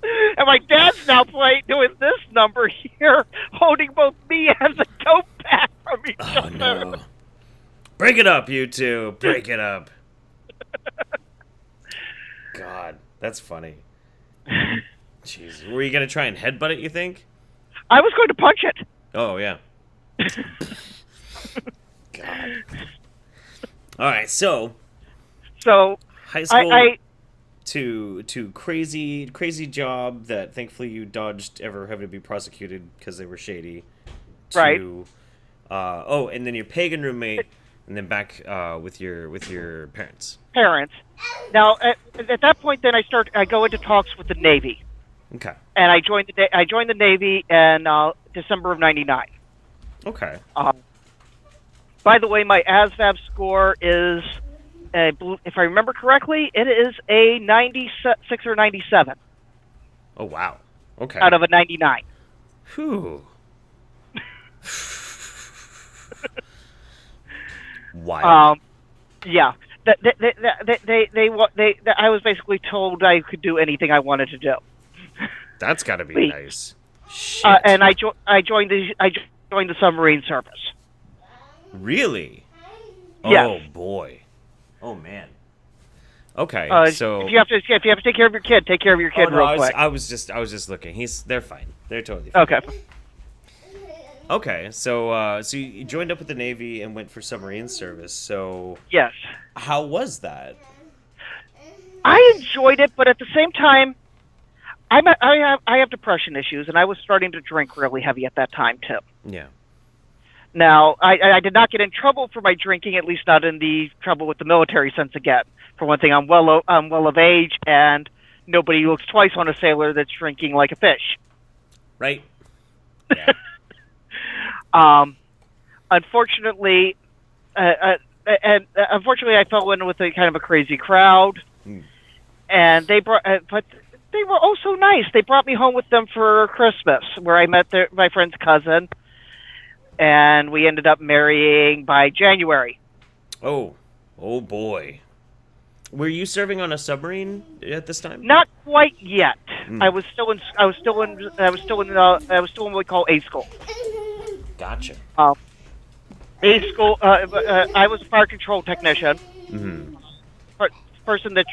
And my dad's now doing this number here, holding both me and the goat back from each Oh other. no. Break it up, you two. Break it up. God, that's funny. Jeez. Were you going to try and headbutt it, you think? I was going to punch it. Oh, yeah. God. All right, so high school to crazy job that thankfully you dodged ever having to be prosecuted because they were shady. Right. And then your pagan roommate, and then back with your parents. Now, at that point, then I go into talks with the Navy. Okay. And I joined the Navy in December of '99. Okay. By the way, my ASVAB score is, if I remember correctly, it is a 96 or 97. Oh wow. Okay. out of a 99. Whew. Wild. Yeah. I was basically told I could do anything I wanted to do. That's got to be Wait. nice. Shit. And I joined the submarine service. Really? Yes. Oh boy. Oh man. Okay, so if you have to take care of your kid, take care of your kid real quick. I was just looking. They're fine. They're totally fine. Okay. Okay, so so you joined up with the Navy and went for submarine service. So Yes. how was that? I enjoyed it, but at the same time, I have depression issues, and I was starting to drink really heavy at that time too. Yeah. Now, I did not get in trouble for my drinking, at least not in the trouble with the military sense again. For one thing, I'm well of age, and nobody looks twice on a sailor that's drinking like a fish. Right. Yeah. Unfortunately, unfortunately, I fell in with a kind of a crazy crowd, and but they were oh so nice. They brought me home with them for Christmas, where I met my friend's cousin, and we ended up marrying by January. Oh boy. Were you serving on a submarine at this time? Not quite yet. I was still in what we call A school. Gotcha. A school. I was a fire control technician. Mm-hmm. Person that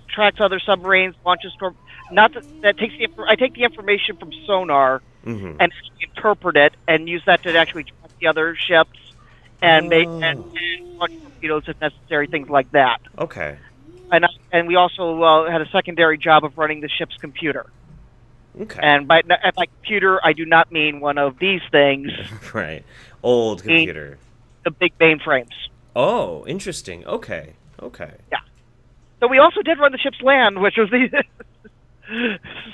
tracks other submarines, launches that takes I take the information from sonar Mm-hmm. and interpret it and use that to actually track the other ships and make and launch torpedoes if necessary, things like that. Okay. And we also had a secondary job of running the ship's computer. Okay. And by computer, I do not mean one of these things. Right. Old computer. The big mainframes. Oh, interesting. Okay. Yeah. So we also did run the ship's LAN, which was the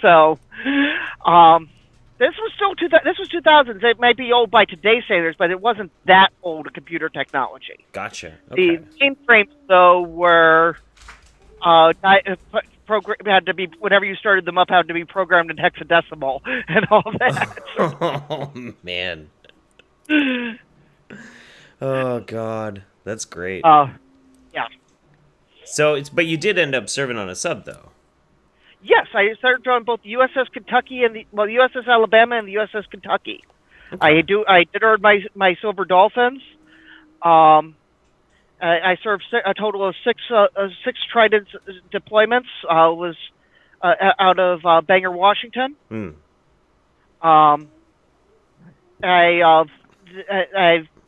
so. This was 2000s. It might be old by today's sailors, but it wasn't that old a computer technology. Gotcha. Okay. The mainframes, though, were had to be whenever you started them up had to be programmed in hexadecimal and all that. Oh man. Oh god, that's great. Yeah. So but you did end up serving on a sub though. Yes, I served on both the USS Kentucky and the USS Alabama and the USS Kentucky. Okay. I did earn my Silver Dolphins. I served a total of six Trident deployments. Was out of Bangor, Washington. I've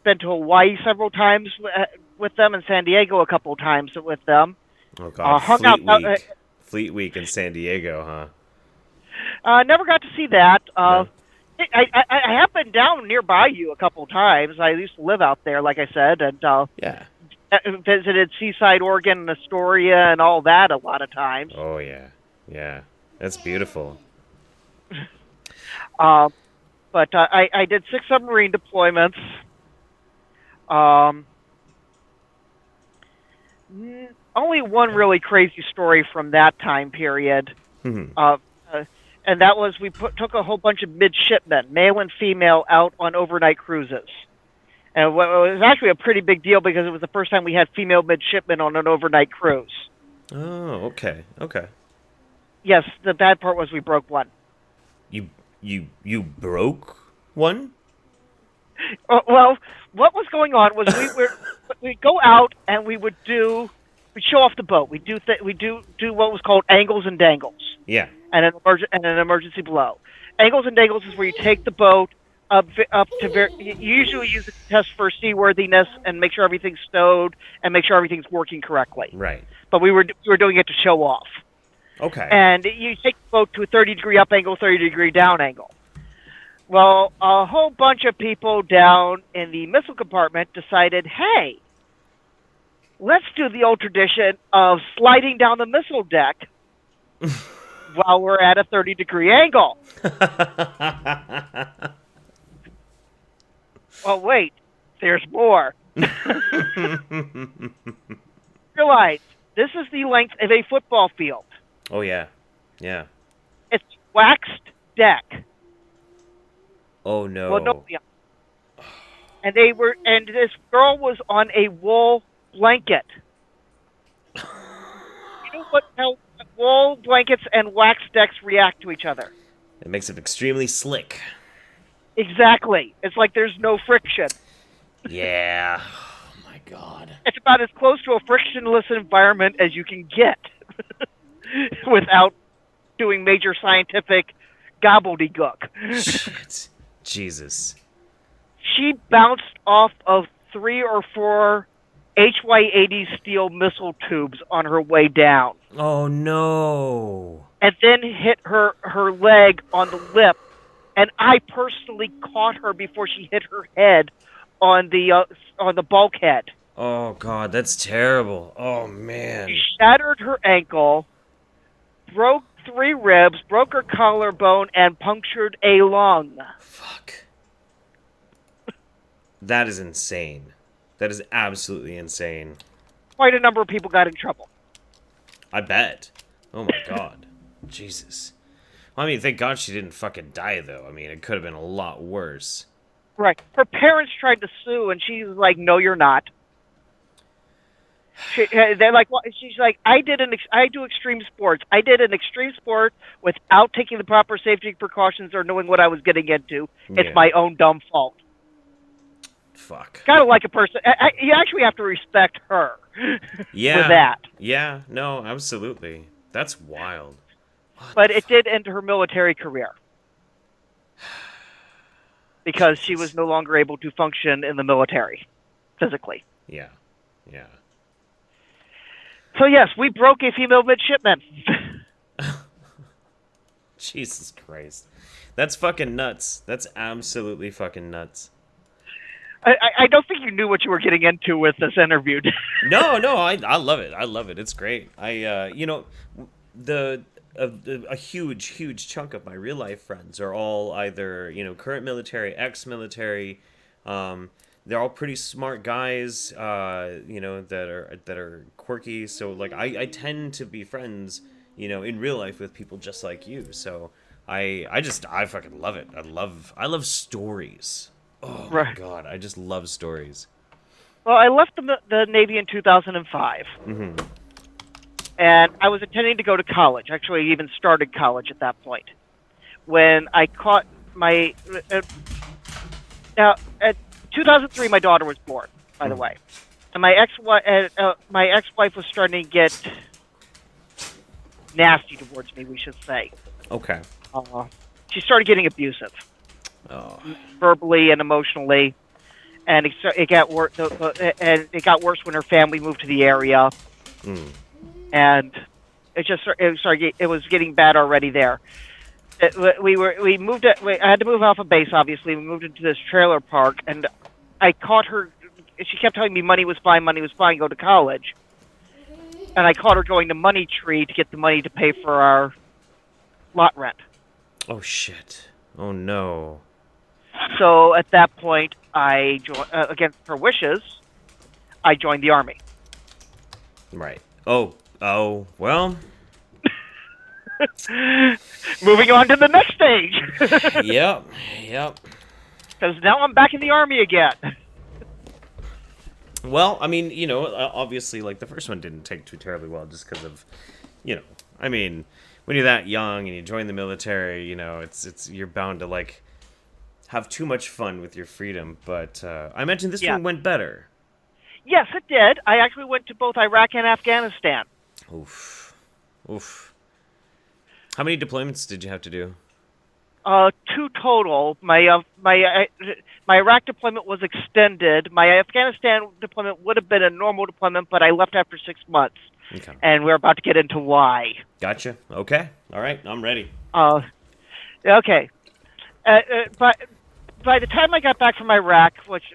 been to Hawaii several times with them, and San Diego a couple of times with them. Oh God, Fleet Week in San Diego, huh? Never got to see that. No. I have been down nearby you a couple of times. I used to live out there, like I said, and yeah. Visited Seaside, Oregon, and Astoria, and all that a lot of times. Oh yeah, that's beautiful. But I did 6 submarine deployments. Only one really crazy story from that time period. Mm-hmm. And that was we took a whole bunch of midshipmen, male and female, out on overnight cruises. And it was actually a pretty big deal because it was the first time we had female midshipmen on an overnight cruise. Oh, okay. Yes, the bad part was we broke one. You broke one? Well, what was going on was we'd go out and we'd show off the boat. We'd do what was called angles and dangles. Yeah. And an emergency blow. Angles and dangles is where you take the boat up to you usually use it to test for seaworthiness and make sure everything's stowed and make sure everything's working correctly. Right. But we were doing it to show off. Okay. And you take the boat to a 30-degree up angle, 30-degree down angle. Well, a whole bunch of people down in the missile compartment decided, hey, let's do the old tradition of sliding down the missile deck while we're at a 30-degree angle. Well, wait, there's more. Realize, this is the length of a football field. Oh, yeah. Yeah. It's waxed deck. Oh no. Well, no, yeah. And this girl was on a wool blanket. You know how wool blankets and wax decks react to each other? It makes it extremely slick. Exactly. It's like there's no friction. Yeah. Oh my god. It's about as close to a frictionless environment as you can get without doing major scientific gobbledygook. Shit. Jesus. She bounced off of 3 or 4 HY-80 steel missile tubes on her way down. Oh no. And then hit her leg on the lip, and I personally caught her before she hit her head on the bulkhead. Oh god, that's terrible. Oh man. She shattered her ankle, broke 3 ribs, broke her collarbone, and punctured a lung. Fuck. That is insane. That is absolutely insane. Quite a number of people got in trouble. I bet. Oh my god. Jesus. Well, I mean, thank God she didn't fucking die, though. I mean, it could have been a lot worse. Right. Her parents tried to sue, and she's like, "No, you're not." They're like, well, she's like, I do extreme sports. I did an extreme sport without taking the proper safety precautions or knowing what I was getting into. It's Yeah. my own dumb fault. Fuck. Kind of like a person. You actually have to respect her. Yeah. For that. Yeah. No, absolutely. That's wild. But it did end her military career. Because she was no longer able to function in the military. Physically. Yeah. Yeah. So yes, we broke a female midshipman. Jesus Christ. That's fucking nuts. That's absolutely fucking nuts. I don't think you knew what you were getting into with this interview. No, I love it. I love it. It's great. You know, a huge chunk of my real life friends are all either, you know, current military, ex-military. They're all pretty smart guys, you know, that are quirky. So like, I tend to be friends, you know, in real life with people just like you. So I fucking love it. I love stories. Oh my god, I just love stories. Well, I left the Navy in 2005. Mm-hmm. And I was intending to go to college. Actually, I even started college at that point. When I caught my... now, at 2003, my daughter was born, by the way. And my ex-wife was starting to get nasty towards me, we should say. Okay. She started getting abusive. Oh. Verbally and emotionally. And it got worse. And it got worse when her family moved to the area. Mm. And it was getting bad already there. We moved. I had to move off of base. Obviously, we moved into this trailer park, and I caught her. She kept telling me money was fine, go to college. And I caught her going to Money Tree to get the money to pay for our lot rent. Oh shit! Oh no! So at that point, I against her wishes, I joined the Army. Right. Oh, well. Moving on to the next stage. Yep. Because now I'm back in the Army again. Well, I mean, you know, obviously, like, the first one didn't take too terribly well just because of, you know, I mean, when you're that young and you join the military, you know, it's you're bound to, like, have too much fun with your freedom. But I mentioned this one went better. Yes, it did. I actually went to both Iraq and Afghanistan. Oof. How many deployments did you have to do? 2 total. My Iraq deployment was extended. My Afghanistan deployment would have been a normal deployment, but I left after 6 months. Okay. And we're about to get into why. Gotcha. Okay. All right. I'm ready. Okay. But by the time I got back from Iraq, which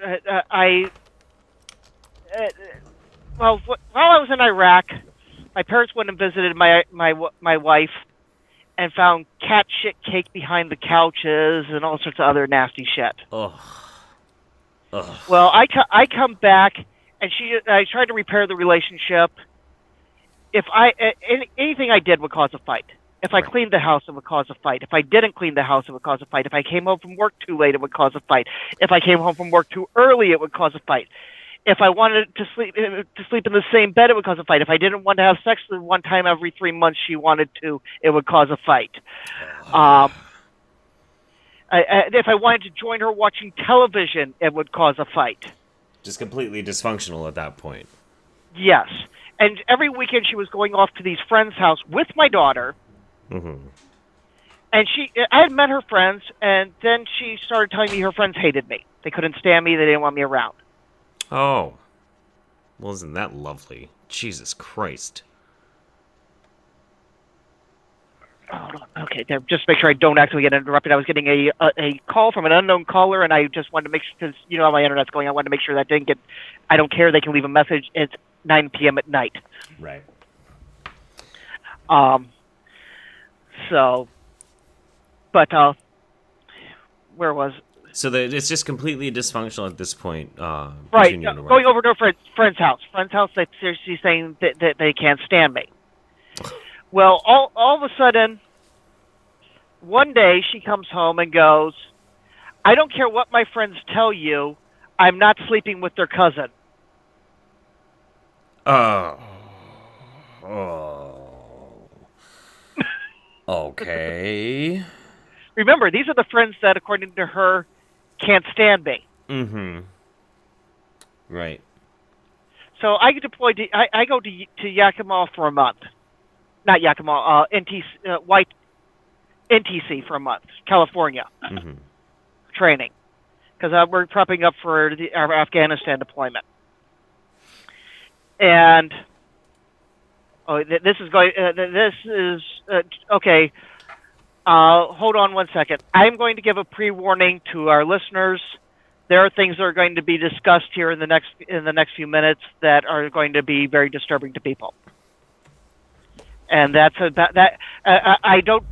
while I was in Iraq, my parents went and visited my wife and found cat shit cake behind the couches and all sorts of other nasty shit. Ugh. Well, I come back and I tried to repair the relationship. If anything I did would cause a fight. If I Right. cleaned the house, it would cause a fight. If I didn't clean the house, it would cause a fight. If I came home from work too late, it would cause a fight. If I came home from work too early, it would cause a fight. If I wanted to sleep in the same bed, it would cause a fight. If I didn't want to have sex the one time every 3 months she wanted to, it would cause a fight. Um, if I wanted to join her watching television, it would cause a fight. Just completely dysfunctional at that point. Yes. And every weekend she was going off to these friends' house with my daughter. Mm-hmm. And I had met her friends, and then she started telling me her friends hated me. They couldn't stand me. They didn't want me around. Oh. Well, isn't that lovely? Jesus Christ. Hold on. Okay, there, just make sure I don't actually get interrupted. I was getting a call from an unknown caller, and I just wanted to make sure, because you know how my internet's going. I wanted to make sure that didn't get. I don't care. They can leave a message. It's 9 p.m. at night. Right. So, but where was? So it's just completely dysfunctional at this point. Right, Between you and going wife. over to her friend's house. Friend's house. That she's saying that they can't stand me. Well, all of a sudden, one day she comes home and goes, "I don't care what my friends tell you. I'm not sleeping with their cousin." Oh. Oh. Okay. Remember, these are the friends that, according to her, can't stand me. Mm-hmm. Right. So I get deployed. I go to Yakima for a month. Not Yakima. NTC for a month. California Mm-hmm. training, because we're prepping up for our Afghanistan deployment. And this is going. This is okay. Hold on one second. I'm going to give a pre-warning to our listeners. There are things that are going to be discussed here in the next few minutes that are going to be very disturbing to people. And that's about that. I don't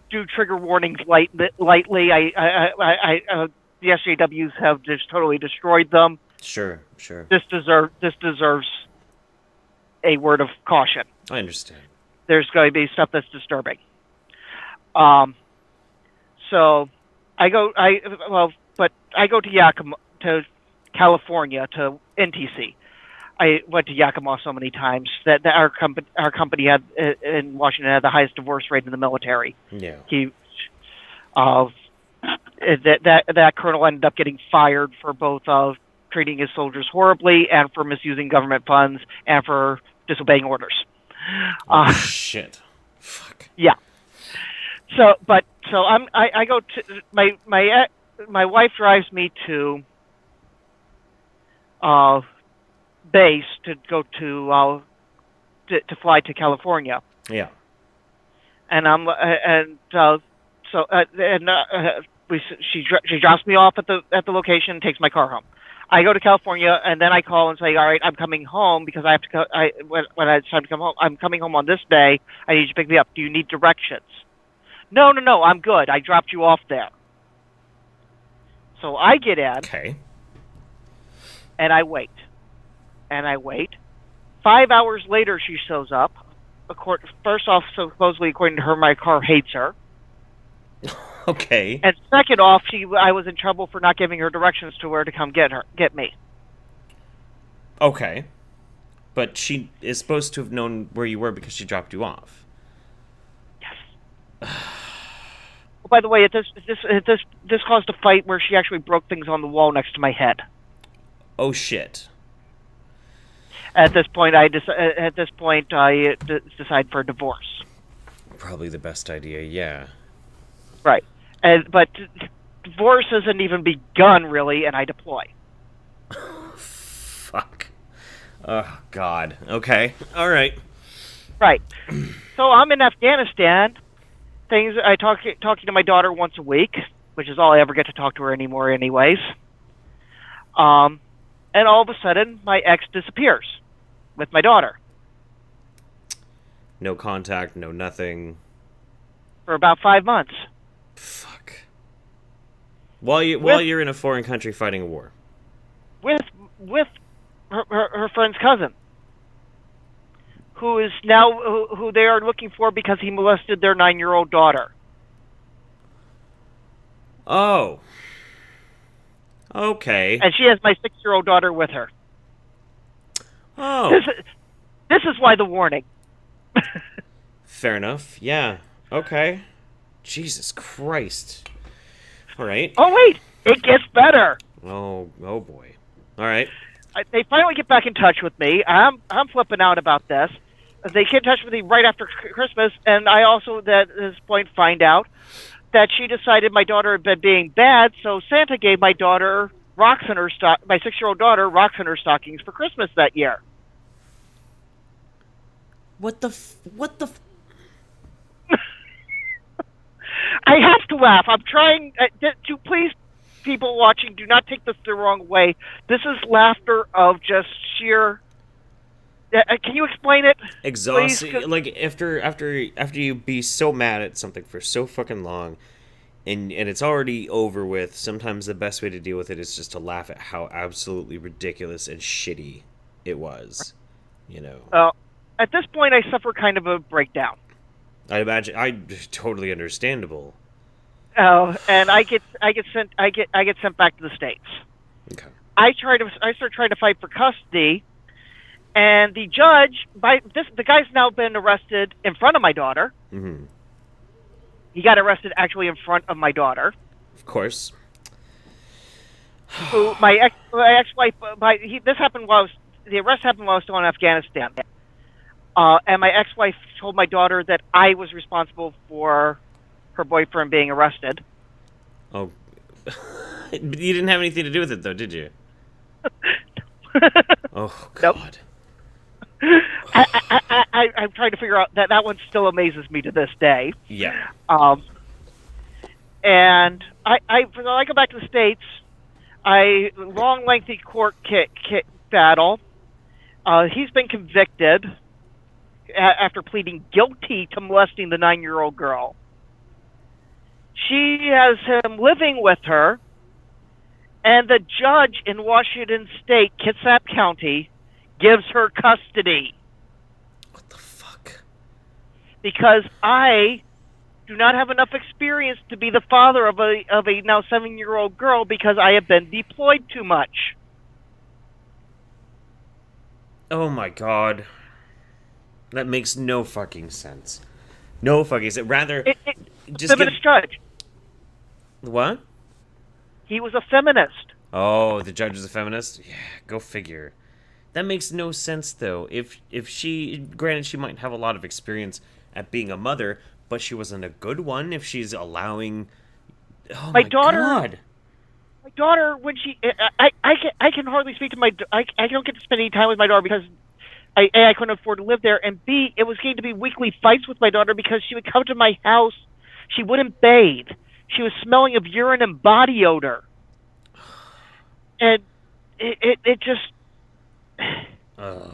do trigger warnings lightly. The SJWs have just totally destroyed them. Sure. This deserves a word of caution. I understand. There's going to be stuff that's disturbing. So I go to Yakima, to California, to NTC. I went to Yakima so many times that our company had in Washington had the highest divorce rate in the military. Yeah. That colonel ended up getting fired for both treating his soldiers horribly and for misusing government funds and for disobeying orders. Shit. Fuck. Yeah. So I go to my wife drives me to base to go to fly to California. Yeah. And she drops me off at the location and takes my car home. I go to California and then I call and say, all right, I'm coming home because I have to when it's time to come home. I'm coming home on this day. I need you to pick me up. Do you need directions? No, I'm good. I dropped you off there. So I get in. Okay. And I wait. 5 hours later, she shows up. First off, supposedly, according to her, my car hates her. Okay. And second off, I was in trouble for not giving her directions to where to come get me. Okay. But she is supposed to have known where you were because she dropped you off. Yes. By the way, this caused a fight where she actually broke things on the wall next to my head. Oh shit. At this point, I decide for a divorce. Probably the best idea. Yeah. Right. But divorce hasn't even begun really, and I deploy. Fuck. Oh God. Okay. All right. Right. So I'm in Afghanistan. I talking to my daughter once a week, which is all I ever get to talk to her anymore, anyways. And all of a sudden, my ex disappears with my daughter No contact. No nothing. for about 5 months. Fuck. While you're in a foreign country fighting a war. With her friend's cousin, who is now who they are looking for because he molested their 9-year-old daughter. Oh. Okay. And she has my 6-year-old daughter with her. Oh. This is why the warning. Fair enough. Yeah. Okay. Jesus Christ. All right. Oh wait, it gets better. Oh boy. All right. They finally get back in touch with me. I'm flipping out about this. They get in touch with me right after Christmas, and I also at this point find out that she decided my daughter had been being bad, so Santa gave my daughter rocks in her my 6-year-old daughter rocks in her stockings for Christmas that year. What the I have to laugh. I'm trying to please people watching. Do not take this the wrong way. This is laughter of just sheer. Can you explain it? exhausting. Please? Like after you be so mad at something for so fucking long, and it's already over with. Sometimes the best way to deal with it is just to laugh at how absolutely ridiculous and shitty it was. You know. At this point, I suffer kind of a breakdown. I imagine. Totally understandable. And I get sent back to the States. Okay. I start trying to fight for custody, and the judge, the guy's now been arrested in front of my daughter. Mm-hmm. He got arrested actually in front of my daughter. Of course. Who my ex-wife? The arrest happened while I was still in Afghanistan, and my ex-wife told my daughter that I was responsible for her boyfriend being arrested. Oh, you didn't have anything to do with it, though, did you? Oh God. Nope. I'm trying to figure out that one still amazes me to this day. Yeah. And when I go back to the States, long lengthy court battle. He's been convicted after pleading guilty to molesting the 9-year-old girl. She has him living with her, and the judge in Washington State, Kitsap County, gives her custody. What the fuck? Because I do not have enough experience to be the father of a now 7-year-old girl because I have been deployed too much. Oh my God. That makes no fucking sense. No fucking sense. Rather, just feminist judge. What? He was a feminist. Oh, the judge was a feminist? Yeah, go figure. That makes no sense, though. If she, granted, she might have a lot of experience at being a mother, but she wasn't a good one. If she's allowing, oh my God. My daughter, when she, I can hardly speak to I don't get to spend any time with my daughter because I couldn't afford to live there, and B, it was going to be weekly fights with my daughter because she would come to my house, she wouldn't bathe, she was smelling of urine and body odor, and it just. Oh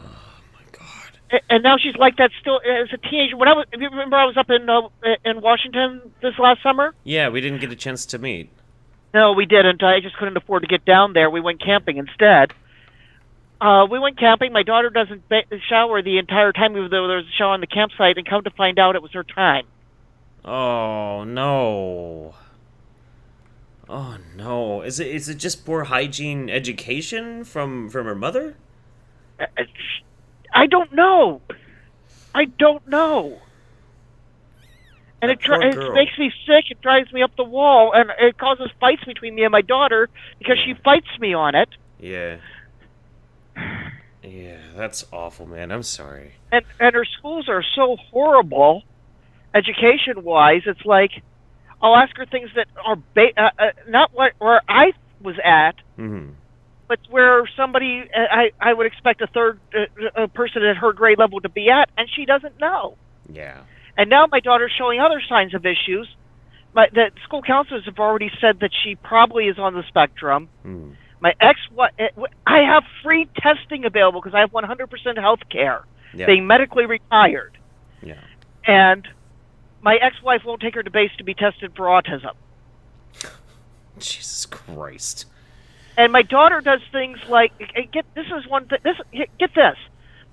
my God. And now she's like that still as a teenager. You remember I was up in Washington this last summer? Yeah, we didn't get a chance to meet. No, we didn't. I just couldn't afford to get down there. We went camping instead. We went camping. My daughter doesn't shower the entire time, even though there was a shower on the campsite, and come to find out it was her time. Oh no. Oh no. Is it just poor hygiene education from her mother? I don't know. And it makes me sick. It drives me up the wall, and it causes fights between me and my daughter because she fights me on it. Yeah. Yeah, that's awful, man. I'm sorry. And her schools are so horrible, education-wise. It's like I'll ask her things that are not where I was at, but where somebody I would expect a third person at her grade level to be at, and she doesn't know. Yeah. And now my daughter's showing other signs of issues. The school counselors have already said that she probably is on the spectrum. My I have free testing available because I have 100% health care, being medically retired. Yeah. And my ex-wife won't take her to base to be tested for autism. Jesus Christ. And my daughter does things like, get this.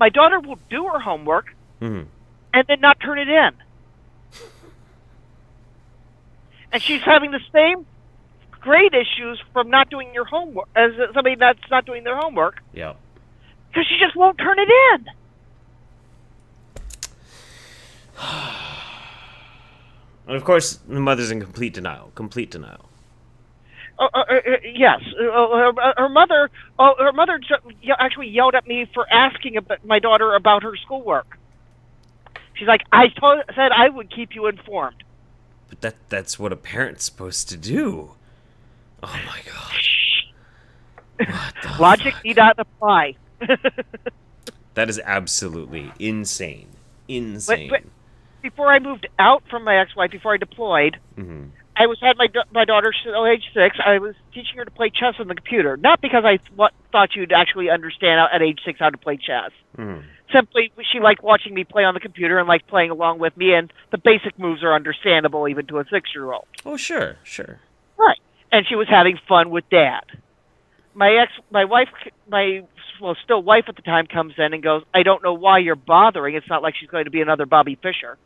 My daughter will do her homework, Hmm. and then not turn it in. And she's having the same grade issues from not doing your homework as somebody that's not doing their homework Yeah. because she just won't turn it in. And of course, the mother's in complete denial. Complete denial. Yes, her mother. Her mother actually yelled at me for asking my daughter about her schoolwork. She's like, said I would keep you informed. But that's what a parent's supposed to do. Oh my god. What the Logic fuck? need not apply. That is absolutely insane. But Insane. before I moved out from my ex-wife, before I deployed, Mm-hmm. I had my daughter still age 6. I was teaching her to play chess on the computer, not because I thought you'd actually understand at age 6 how to play chess. Mm-hmm. Simply, she liked watching me play on the computer and liked playing along with me, and the basic moves are understandable even to a 6-year-old. Oh, sure, sure. Right. And she was having fun with Dad. My wife, still wife at the time, comes in and goes, "I don't know why you're bothering. It's not like she's going to be another Bobby Fischer."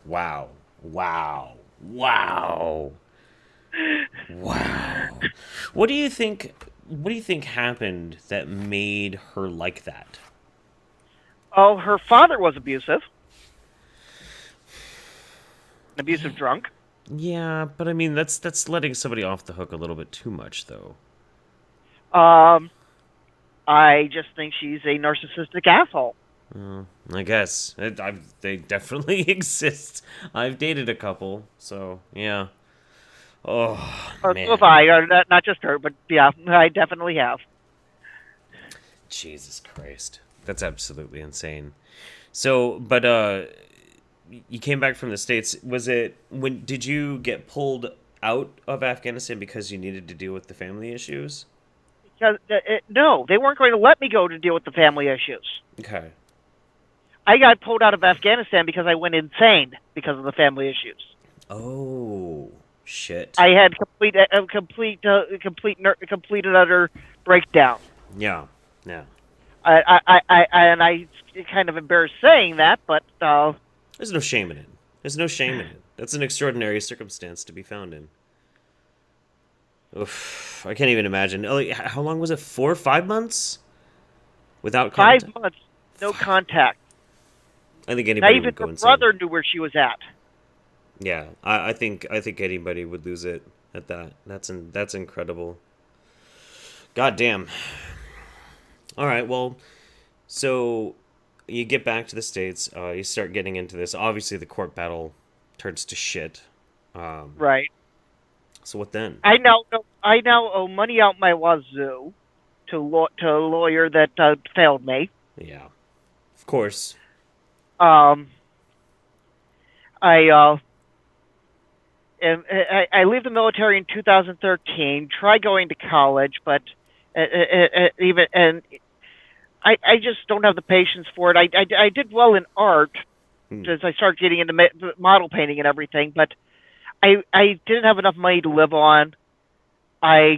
Wow. Wow. Wow. Wow. What do you think happened that made her like that? Oh, her father was abusive. An abusive drunk. Yeah, but I mean that's letting somebody off the hook a little bit too much though. I just think she's a narcissistic asshole. I guess they definitely exist. I've dated a couple, so yeah. Oh So have man, I. Not just her, but yeah, I definitely have. Jesus Christ, that's absolutely insane. So, but you came back from the States. Was it when did you get pulled out of Afghanistan because you needed to deal with the family issues? Because no, they weren't going to let me go to deal with the family issues. Okay. I got pulled out of Afghanistan because I went insane because of the family issues. Oh shit. I had complete and utter breakdown. Yeah. Yeah. I kind of embarrassed saying that, but There's no shame in it. There's no shame in it. That's an extraordinary circumstance to be found in. Oof, I can't even imagine. How long was it? 4 or 5 months without 5 contact. months, no contact. I think Not anybody even would her go insane. brother knew where she was at. Yeah, I think anybody would lose it at that. That's incredible. God damn. All right, well, so you get back to the States. You start getting into this. Obviously, the court battle turns to shit. Right. So what then? I now owe money out my wazoo to a lawyer that failed me. Yeah, of course. Um, I I leave the military in 2013. Try going to college, but even and I just don't have the patience for it. I did well in art Hmm. as I started getting into model painting and everything, but I didn't have enough money to live on. I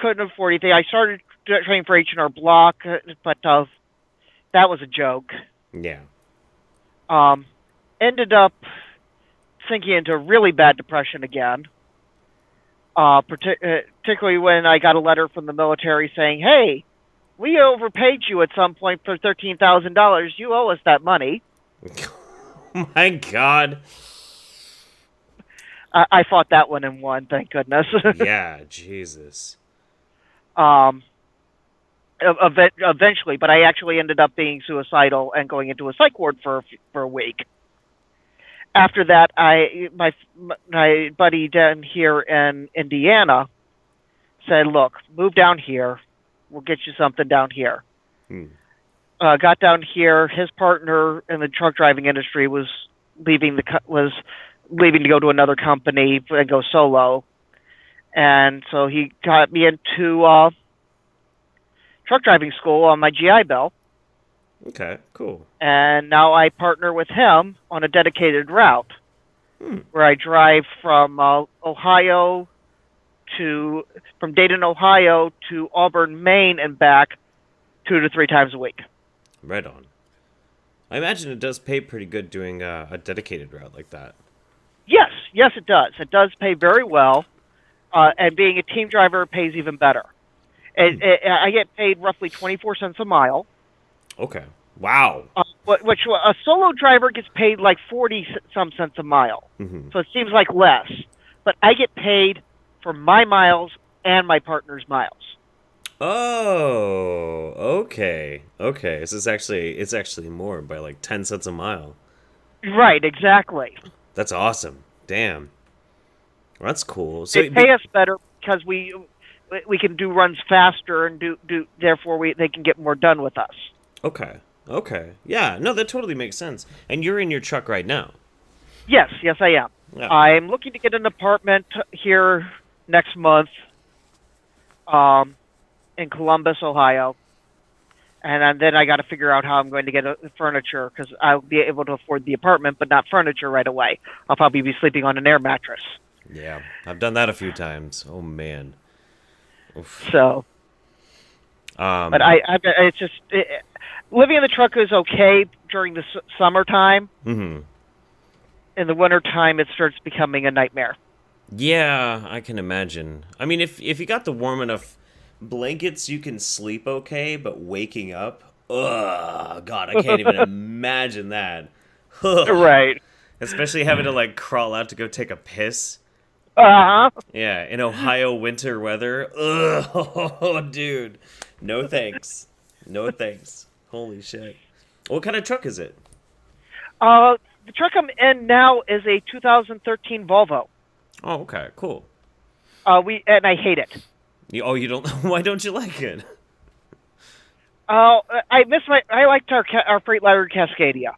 couldn't afford anything. I started training for H&R Block, but that was a joke. Yeah. Um, Ended up sinking into a really bad depression again. Particularly when I got a letter from the military saying, "Hey, we overpaid you at some point for $13,000. You owe us that money." Oh my God. I fought that one and won, thank goodness. Yeah, Jesus. um, Eventually, but I actually ended up being suicidal and going into a psych ward for a week. After that, my buddy down here in Indiana said, "Look, move down here. We'll get you something down here." Hmm. Got down here. His partner in the truck driving industry was leaving to go to another company and go solo, and so he got me into truck driving school on my GI Bill. Okay, cool. And now I partner with him on a dedicated route Hmm. where I drive from Dayton, Ohio to Auburn, Maine, and back 2 to 3 times a week. Right on. I imagine it does pay pretty good doing a dedicated route like that. Yes, yes, it does. It does pay very well, and being a team driver pays even better. Hmm. I get paid roughly 24 cents a mile, Okay. Wow. which a solo driver gets paid like 40 some cents a mile. Hmm. So it seems like less, but I get paid for my miles and my partner's miles. Oh, okay. Okay. So it's actually more by like 10 cents a mile. Right, exactly. That's awesome. Damn. Well, that's cool. They So, but pay us better because we can do runs faster and do therefore they can get more done with us. okay. Okay. Yeah, no, that totally makes sense. And you're in your truck right now. Yes, yes, I am. Yeah. I'm looking to get an apartment here next month, um, in Columbus, Ohio, and then I got to figure out how I'm going to get furniture because I'll be able to afford the apartment, but not furniture right away. I'll probably be sleeping on an air mattress. Yeah. I've done that a few times. Oh man. Oof. So, but Um it's just living in the truck is okay during the summertime. mhm. In the wintertime, it starts becoming a nightmare. Yeah, I can imagine. I mean, if you got the warm enough blankets, you can sleep okay, but waking up, ugh, God, I can't even imagine that. Ugh. Right. Especially having to like crawl out to go take a piss. Uh huh. Yeah, in Ohio winter weather. Ugh, oh, dude. No thanks. No thanks. Holy shit. What kind of truck is it? The truck I'm in now is a 2013 Volvo. Oh, okay, cool. I hate it. You don't? Why don't you like it? I liked our Freightliner Cascadia.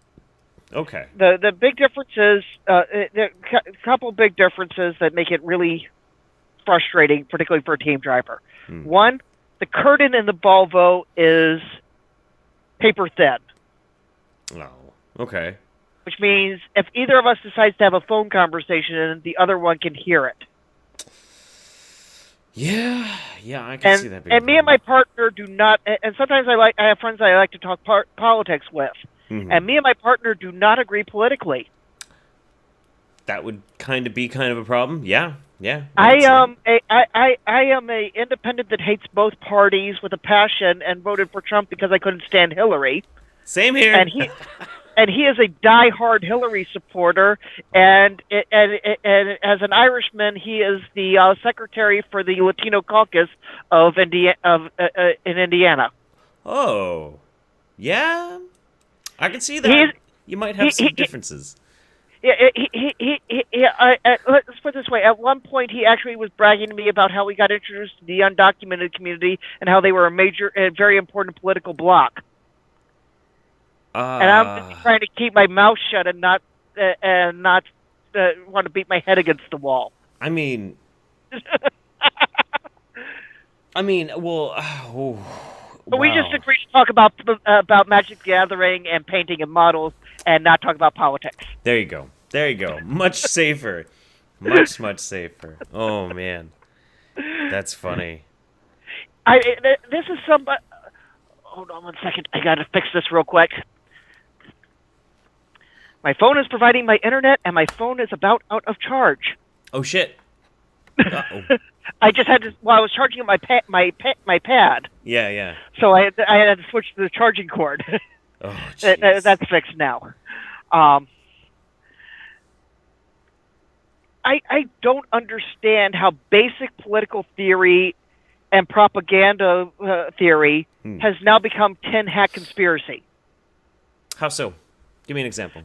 Okay. The big difference is a couple big differences that make it really frustrating, particularly for a team driver. Hmm. One, the curtain in the Volvo is paper thin, Oh, okay. which means if either of us decides to have a phone conversation, the other one can hear it. Yeah, yeah, I can see that being a And me and problem. my partner do not. And sometimes I have friends I like to talk politics with, Hmm. and me and my partner do not agree politically. That would be kind of a problem. Yeah, yeah, I could I see that. I am a independent that hates both parties with a passion and voted for Trump because I couldn't stand Hillary, Same here. and he is a diehard Hillary supporter, and as an Irishman, he is the secretary for the Latino caucus of in Indiana. Oh, yeah, I can see He's that. You might have he some he. differences. Yeah, let's put it this way. At one point, he actually was bragging to me about how he got introduced to the undocumented community and how they were a major and very important political bloc. And I'm just Uh, trying to keep my mouth shut and not want to beat my head against the wall. I mean, well, oh, But we just wow. agreed to talk about Magic the Gathering and painting and models, and not talk about politics. There you go. There you go. Much safer. Much safer. Oh man, that's funny. This is somebody. Hold on 1 second. I gotta fix this real quick. My phone is providing my internet, and my phone is about out of charge. Oh shit. Uh-oh. I just had to. While I was charging my pad, Yeah, yeah. so I had to switch to the charging cord. Oh jeez. That's fixed now. Um, I don't understand how basic political theory and propaganda theory Hmm. has now become tin hat conspiracy. How so? Give me an example.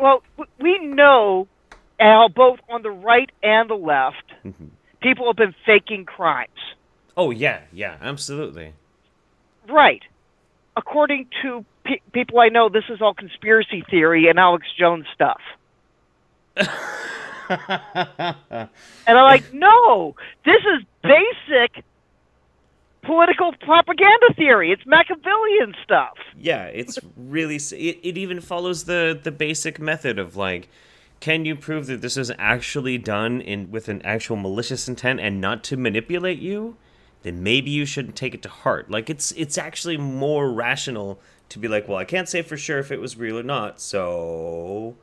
Well, we know how both on the right and the left, people have been faking crimes. Oh yeah, yeah, absolutely. Right. According to people I know, this is all conspiracy theory and Alex Jones stuff. And I'm like, no, this is basic political propaganda theory. It's Machiavellian stuff. Yeah, it's really it even follows the basic method of like, can you prove that this is actually done in with an actual malicious intent and not to manipulate you? Then maybe you shouldn't take it to heart. Like it's actually more rational to be like, well, I can't say for sure if it was real or not, so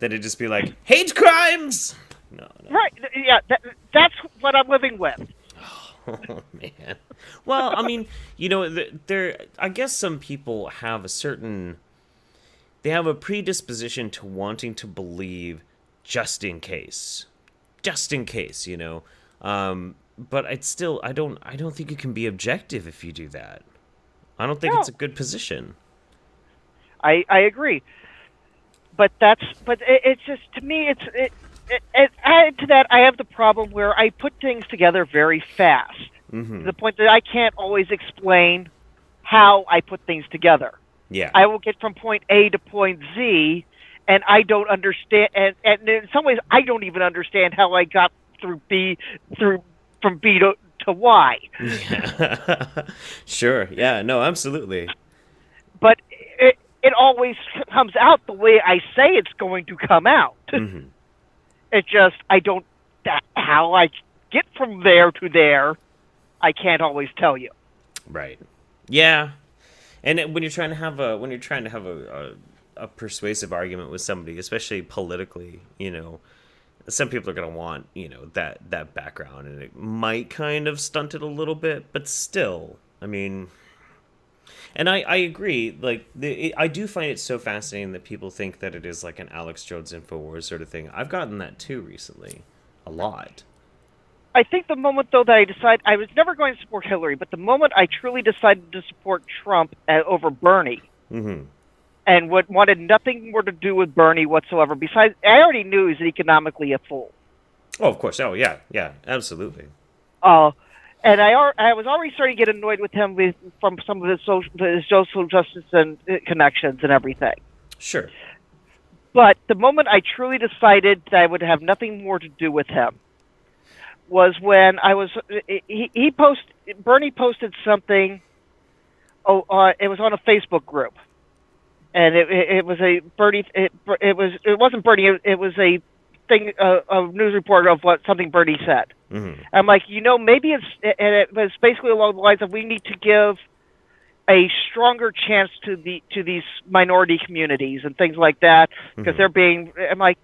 then it'd just be like, hate crimes! No. Right, yeah, that's what I'm living with. Oh, man. Well, I mean, I guess some people have they have a predisposition to wanting to believe just in case. Just in case, but I don't think you can be objective if you do that. I don't think No. it's a good position. I agree. But it's just, to me, added to that, I have the problem where I put things together very fast. Mm-hmm. To the point that I can't always explain how I put things together. Yeah. I will get from point A to point Z, and I don't understand, and in some ways, I don't even understand how I got from B to Y. Yeah. Sure. Yeah. No, absolutely. But it always comes out the way I say it's going to come out. Mm-hmm. It just, how I get from there to there, I can't always tell you. Right. Yeah. And when you're trying to have a persuasive argument with somebody, especially politically, some people are going to want, that background, and it might kind of stunt it a little bit, but still, I mean, and I agree, like, I do find it so fascinating that people think that it is like an Alex Jones InfoWars sort of thing. I've gotten that too recently, a lot. I think the moment, though, that I decided I was never going to support Hillary, but the moment I truly decided to support Trump over Bernie, Mm-hmm. and wanted nothing more to do with Bernie whatsoever, besides, I already knew he was economically a fool. Oh, of course. Oh, yeah. Yeah, absolutely. And I was already starting to get annoyed with him from some of his social justice and connections and everything. Sure. But the moment I truly decided that I would have nothing more to do with him was when Bernie posted something. It was on a Facebook group, and it was a Bernie. It wasn't Bernie. It was a thing, a news report of something Bernie said. Mm-hmm. I'm like, maybe and it was basically along the lines of, we need to give a stronger chance to these minority communities and things like that, because they're being. I'm like,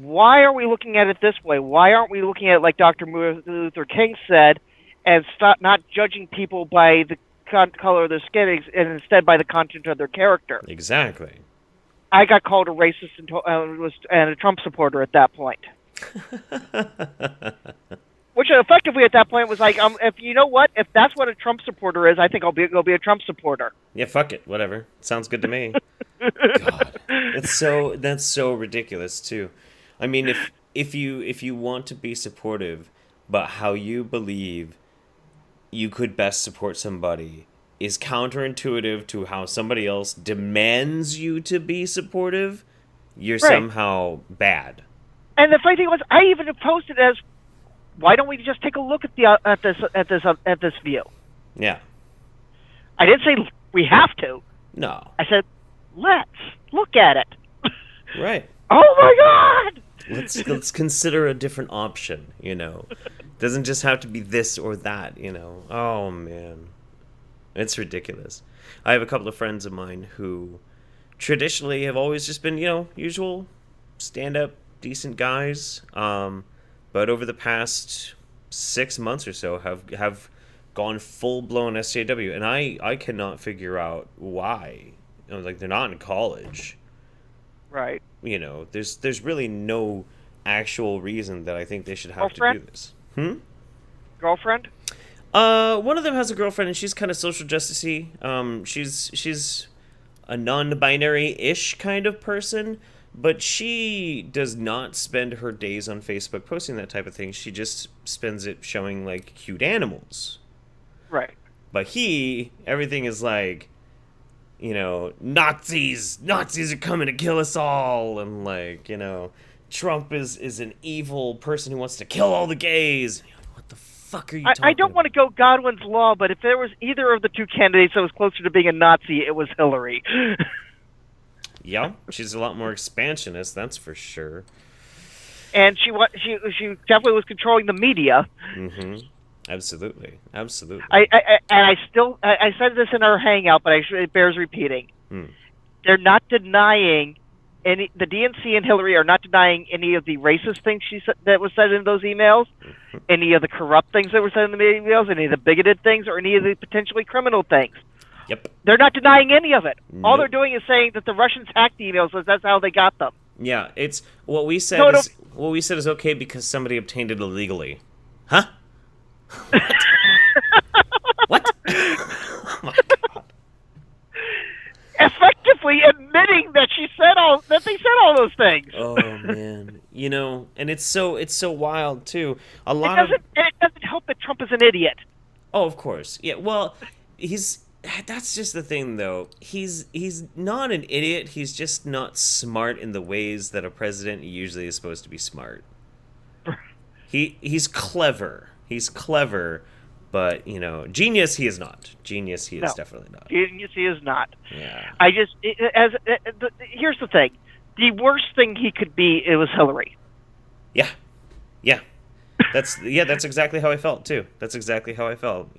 why are we looking at it this way? Why aren't we looking at it like Dr. Luther King said, and stop not judging people by the color of their skin, and instead by the content of their character? Exactly. I got called a racist and a Trump supporter at that point. Which effectively at that point was like, if that's what a Trump supporter is, I think I'll be a Trump supporter. Yeah, fuck it, whatever. Sounds good to me. God, that's so ridiculous too. I mean, if you want to be supportive, but how you believe you could best support somebody is counterintuitive to how somebody else demands you to be supportive, you're right. Somehow bad. And the funny thing was, I even posted as, why don't we just take a look at this view? Yeah. I didn't say we have to. No. I said, let's look at it. Right. Oh my God! Let's consider a different option. Doesn't just have to be this or that. Oh man, it's ridiculous. I have a couple of friends of mine who traditionally have always just been usual stand-up decent guys, but over the past 6 months or so have gone full-blown SJW, and I cannot figure out why. Like, they're not in college. Right. There's really no actual reason that I think they should have to do this. Girlfriend? One of them has a girlfriend, and she's kind of social justice-y. She's a non-binary-ish kind of person, but she does not spend her days on Facebook posting that type of thing. She just spends it showing, like, cute animals. Right. But everything is like, Nazis are coming to kill us all, and like, Trump is an evil person who wants to kill all the gays. What the fuck are you talking about? I don't want to go Godwin's Law, but if there was either of the two candidates that was closer to being a Nazi, it was Hillary. Yeah, she's a lot more expansionist, that's for sure. And she definitely was controlling the media. Mm-hmm. Absolutely. Absolutely. I said this in our hangout, but it bears repeating. Hmm. They're not denying the DNC and Hillary are not denying any of the racist things that was said in those emails, any of the corrupt things that were said in the emails, any of the bigoted things, or any of the potentially criminal things. Yep. They're not denying any of it. All they're Nope. doing is saying that the Russians hacked the emails, so that's how they got them. Yeah, it's what we said Total. is what we said is okay because somebody obtained it illegally. Huh? What? Oh my god. Effectively admitting that they said all those things. Oh man. And it's so wild too. A lot of It doesn't help that Trump is an idiot. Oh, of course. Yeah, well, that's just the thing though. He's not an idiot. He's just not smart in the ways that a president usually is supposed to be smart. He's clever. He's clever, but genius he is not. Genius he is No, definitely not. genius he is not. Yeah. Here's the thing: the worst thing he could be, it was Hillary. Yeah. Yeah. That's exactly how I felt too. That's exactly how I felt.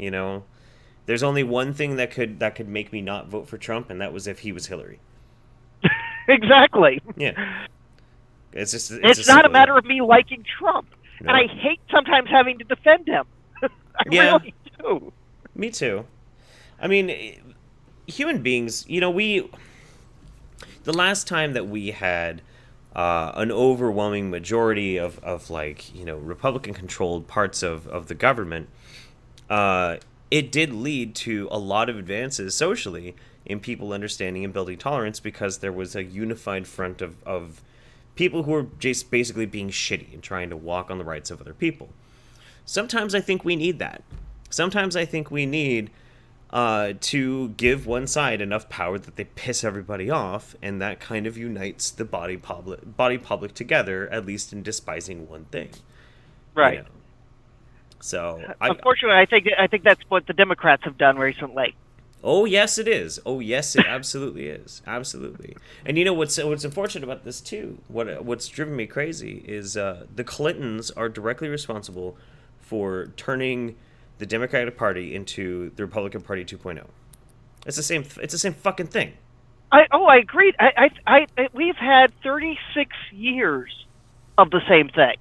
There's only one thing that could make me not vote for Trump, and that was if he was Hillary. Exactly. Yeah. It's not a matter of me liking Trump, No. and I hate sometimes having to defend him. I really do. Me too. I mean, human beings, the last time that we had an overwhelming majority of Republican-controlled parts of the government, it did lead to a lot of advances socially in people understanding and building tolerance because there was a unified front of people who were just basically being shitty and trying to walk on the rights of other people. Sometimes I think we need that. Sometimes I think we need to give one side enough power that they piss everybody off, and that kind of unites the body public together, at least in despising one thing. Right. So, unfortunately, I think that's what the Democrats have done recently. Oh yes, it is. Oh yes, it absolutely is. Absolutely. And what's unfortunate about this too? What's driven me crazy is the Clintons are directly responsible for turning the Democratic Party into the Republican Party 2.0. It's the same fucking thing. I agreed. We've had 36 years of the same thing.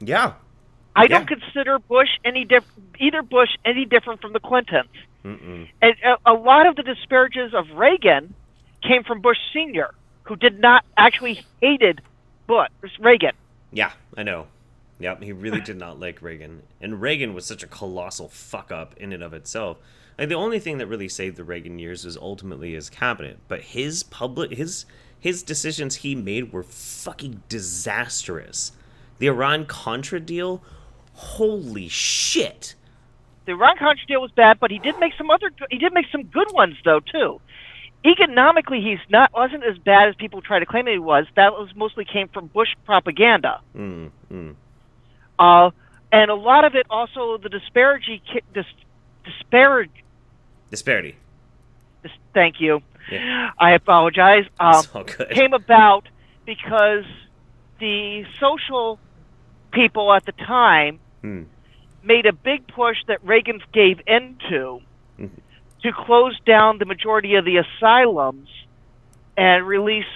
Yeah. I don't consider Bush either Bush any different from the Clintons. Mm-mm. And a lot of the disparages of Reagan came from Bush Sr., who did not actually hated Reagan. Yeah, I know. Yep, he really did not like Reagan. And Reagan was such a colossal fuck up in and of itself. Like, the only thing that really saved the Reagan years was ultimately his cabinet. But his decisions he made were fucking disastrous. The Iran-Contra deal, holy shit. The Iran-Contra deal was bad, but he did make some good ones though too. Economically, wasn't as bad as people try to claim he was. That was mostly came from Bush propaganda. Mm-hmm. And a lot of it also the disparity. Thank you. Yeah. I apologize. It's all good. Came about because the social people at the time made a big push that Reagan gave into to close down the majority of the asylums and release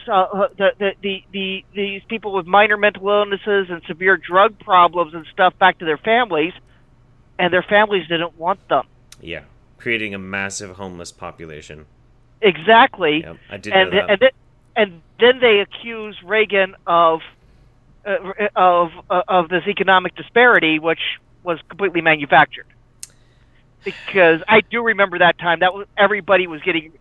these people with minor mental illnesses and severe drug problems and stuff back to their families, and their families didn't want them. Yeah, creating a massive homeless population. Exactly. Yep, I did know that. And then they accuse Reagan of this economic disparity, which was completely manufactured. Because I do remember that time. Everybody was getting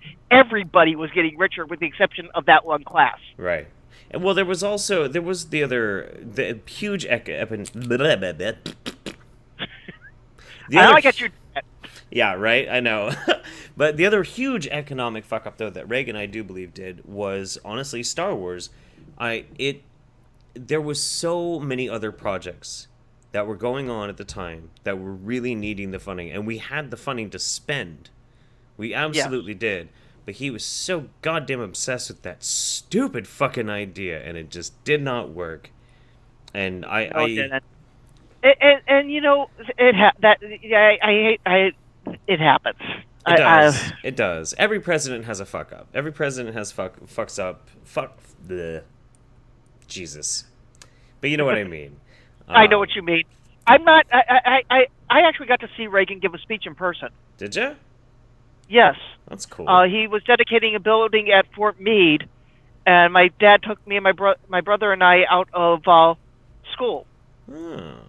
richer, with the exception of that one class. Right. And well, there was the huge I got you. Yeah, right. I know. But the other huge economic fuck up though that Reagan, I do believe, did was honestly Star Wars. There was so many other projects that were going on at the time that were really needing the funding, and we had the funding to spend. We absolutely did. But he was so goddamn obsessed with that stupid fucking idea, and it just did not work. And it didn't. and you know that yeah, I hate it happens. It I does. It does. Every president has a fuck up. Every president has fucks up. Fuck the Jesus. But you know what I mean. I know what you mean. I'm not. I actually got to see Reagan give a speech in person. Did you? Yes. That's cool. He was dedicating a building at Fort Meade, and my dad took me and my brother and I out of school, Hmm.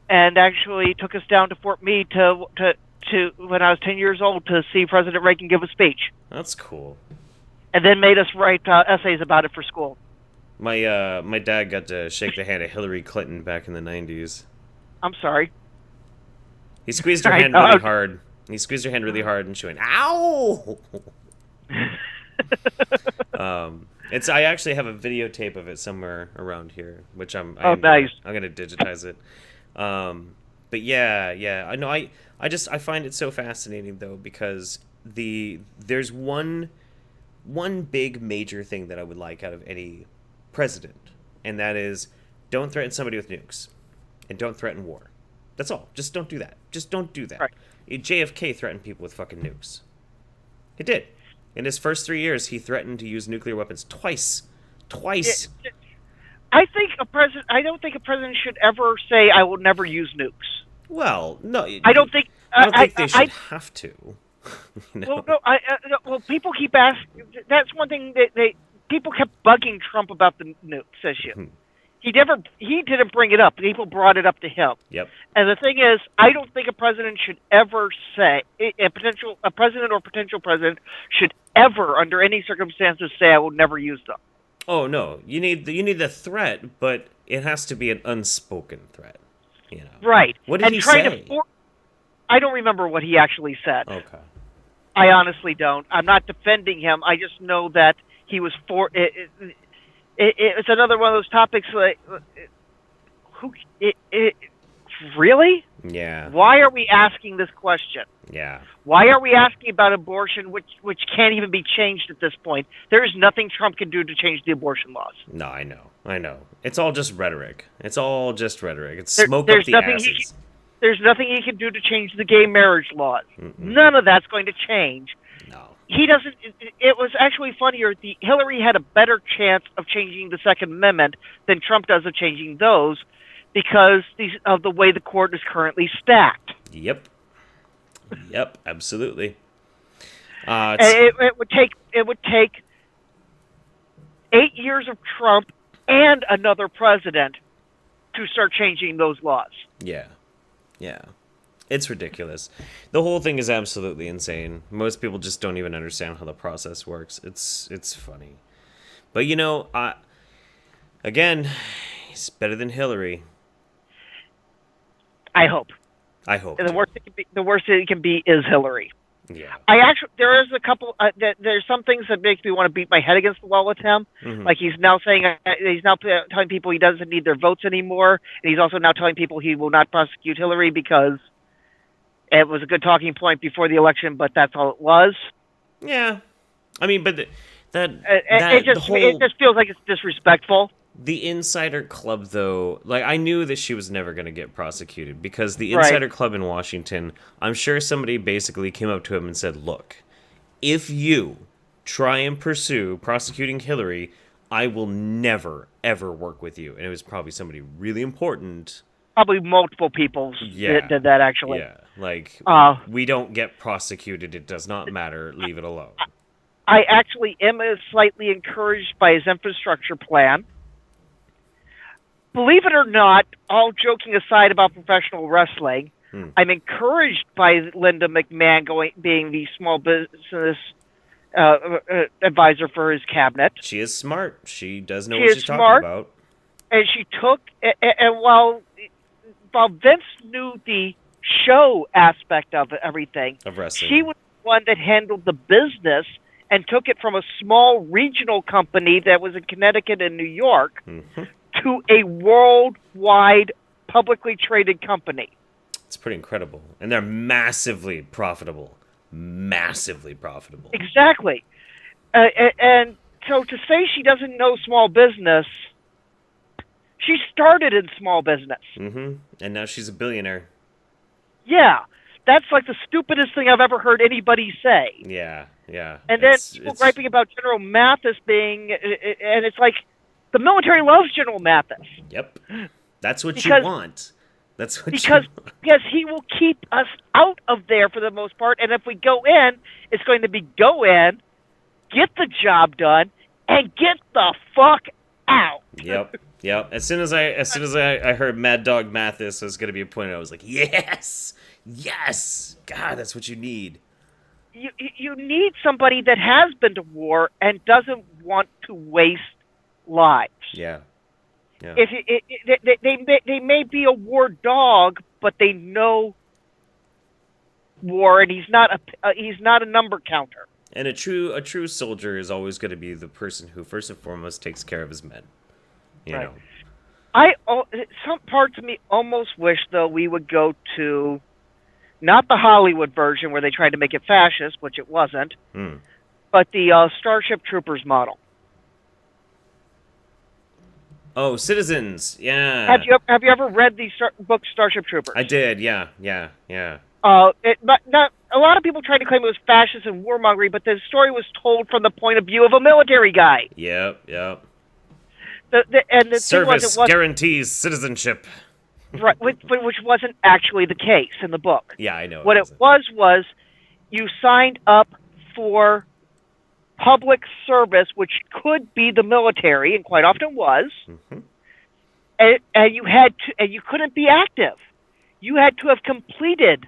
and actually took us down to Fort Meade to when I was 10 years old to see President Reagan give a speech, That's cool. and then made us write essays about it for school. My dad got to shake the hand of Hillary Clinton back in the 90s. I'm sorry. He squeezed her I hand know. really hard. He squeezed her hand really hard, and she went, "Ow!" I actually have a videotape of it somewhere around here, which Nice. I'm gonna digitize it. But yeah, I know. I find it so fascinating though, because there's one big major thing that I would like out of any president, and that is don't threaten somebody with nukes, and don't threaten war. That's all. Just don't do that. Just don't do that. Right. JFK threatened people with fucking nukes. He did. In his first 3 years, he threatened to use nuclear weapons twice. Twice. I don't think a president should ever say, "I will never use nukes." Well, no. I don't think. I don't think they should have to. You know? Well, no. Well, people keep asking. That's one thing that people kept bugging Trump about the nukes issue. He didn't bring it up. People brought it up to him. Yep. And the thing is, I don't think a president should ever say a president or potential president should ever, under any circumstances, say, "I will never use them." Oh no, you need the threat, but it has to be an unspoken threat. You know. Right. What did he say? I don't remember what he actually said. Okay. I honestly don't. I'm not defending him. I just know that he was for it. It's another one of those topics like, really? Yeah. Why are we asking this question? Yeah. Why are we asking about abortion, which can't even be changed at this point? There is nothing Trump can do to change the abortion laws. No, I know. It's all just rhetoric. It's smoke up the asses. There's nothing he can do to change the gay marriage laws. Mm-mm. None of that's going to change. No. He doesn't. It was actually funnier. Hillary had a better chance of changing the Second Amendment than Trump does of changing those, because of the way the court is currently stacked. Yep, absolutely. And it would take 8 years of Trump and another president to start changing those laws. Yeah. It's ridiculous. The whole thing is absolutely insane. Most people just don't even understand how the process works. It's funny. But you know, again, he's better than Hillary. I hope. And The worst it can be is Hillary. Yeah. There is a couple. There's some things that makes me want to beat my head against the wall with him. Mm-hmm. Like he's now telling people he doesn't need their votes anymore, and he's also now telling people he will not prosecute Hillary because it was a good talking point before the election, but that's all it was. Yeah. I mean, but it just feels like it's disrespectful. The Insider Club, though, like, I knew that she was never going to get prosecuted, because the Insider Club in Washington, I'm sure somebody basically came up to him and said, look, if you try and pursue prosecuting Hillary, I will never, ever work with you. And it was probably somebody really important. Probably multiple people did that, actually. Yeah, like, we don't get prosecuted. It does not matter. Leave it alone. I actually am slightly encouraged by his infrastructure plan. Believe it or not, all joking aside about professional wrestling, I'm encouraged by Linda McMahon being the small business advisor for his cabinet. She is smart. She does know what she's talking about. And she took, and while Vince knew the show aspect of everything, of wrestling, she was the one that handled the business and took it from a small regional company that was in Connecticut and New York to a worldwide publicly traded company. It's pretty incredible. And they're massively profitable. Massively profitable. Exactly. And so to say she doesn't know small business, She started in small business. Mm-hmm. And now she's a billionaire. Yeah, that's like the stupidest thing I've ever heard anybody say. Yeah, yeah. And then people griping about General Mathis being, and it's like, the military loves General Mathis. Yep. That's what you Because want. That's what because you want. because he will keep us out of there for the most part, and if we go in, it's going to be go in, get the job done, and get the fuck out. Yep. Yep. As soon as I heard Mad Dog Mathis was gonna be appointed, I was like, yes, yes. God, that's what you need. You need somebody that has been to war and doesn't want to waste lives. Yeah. Yeah. If they may be a war dog, but they know war, and he's not a number counter. And a true soldier is always going to be the person who first and foremost takes care of his men. You Right. know. Some parts of me almost wish, though, we would go to not the Hollywood version where they tried to make it fascist, which it wasn't, but the Starship Troopers model. Oh, Citizens. Yeah. Have you ever read the book Starship Troopers? I did. Yeah. Yeah. Yeah. But not a lot of people tried to claim it was fascist and warmongering, but the story was told from the point of view of a military guy. Yep. Yep. And the Service thing was, guarantees citizenship. right, which wasn't actually the case in the book. Yeah, I know. What it was you signed up for public service, which could be the military, and quite often was, and you couldn't be active. You had to have completed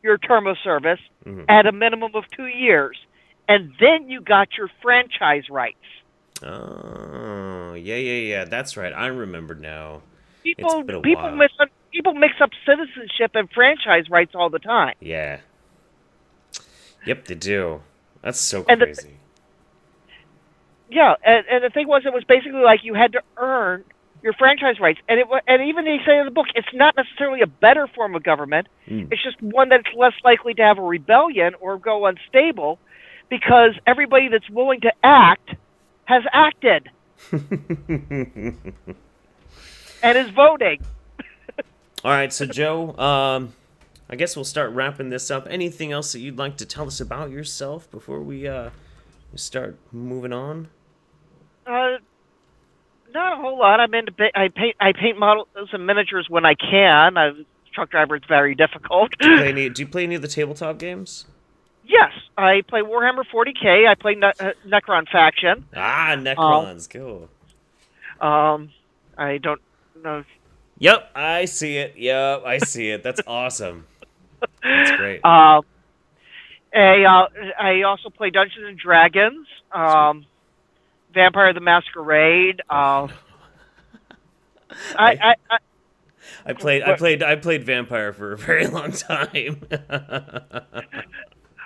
your term of service at a minimum of 2 years, and then you got your franchise rights. Oh, yeah. That's right. I remember now. People mix up citizenship and franchise rights all the time. Yeah. Yep, they do. That's so And crazy. And the thing was, it was basically like you had to earn your franchise rights, and even they say in the book, it's not necessarily a better form of government. It's just one that's less likely to have a rebellion or go unstable, because everybody that's willing to act has acted and is voting. All right, so Joe, I guess we'll start wrapping this up. Anything else that you'd like to tell us about yourself before we start moving on? Not a whole lot. I paint models and miniatures when I can. As a truck driver, it's very difficult. Do you play any of the tabletop games? Yes, I play Warhammer 40K. I play Necron Faction. Ah, Necrons, cool. I don't know. Yep, I see it. That's awesome. That's great. I also play Dungeons and Dragons, Vampire the Masquerade. I played Vampire for a very long time.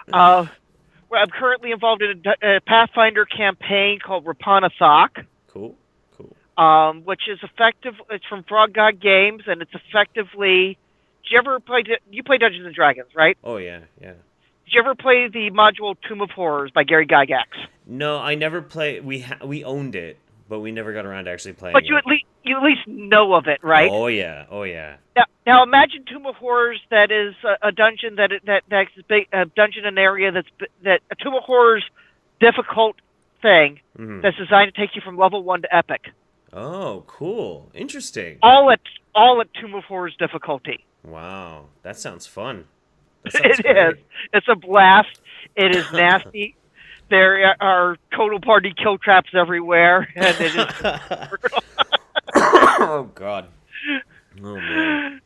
Well, I'm currently involved in a Pathfinder campaign called Rapana Thok. Cool. Which is effective. It's from Frog God Games, and it's effectively. Did you ever play? You play Dungeons and Dragons, right? Oh yeah. Did you ever play the module Tomb of Horrors by Gary Gygax? No, I never played. We owned it, but we never got around to actually playing. But it. you at least know of it, right? Oh yeah. Now imagine Tomb of Horrors that is a dungeon that's big, a dungeon in an area that a Tomb of Horrors difficult thing that's designed to take you from level 1 to epic. Oh, cool. Interesting. All at Tomb of Horrors difficulty. Wow, that sounds fun. It is. It's a blast. It is nasty. There are total party kill traps everywhere, and it is. Oh God. Oh man.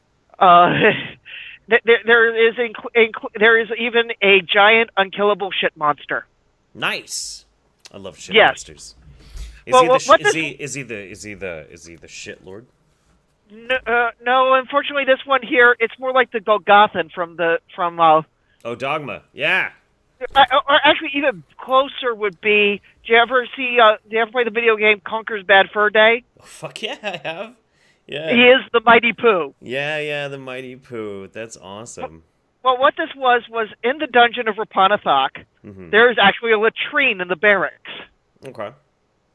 There is even a giant unkillable shit monster. Nice. I love shit Yes. monsters. Is he the shit lord? No, unfortunately, this one here, it's more like the Golgothan from. Oh, Dogma. Yeah. Or actually, even closer would be. Do you ever play the video game Conker's Bad Fur Day? Oh, fuck yeah, I have. Yeah. He is the Mighty Pooh. Yeah, the Mighty Pooh. That's awesome. Well, what this was in the dungeon of Rapana Thok, there is actually a latrine in the barracks. Okay.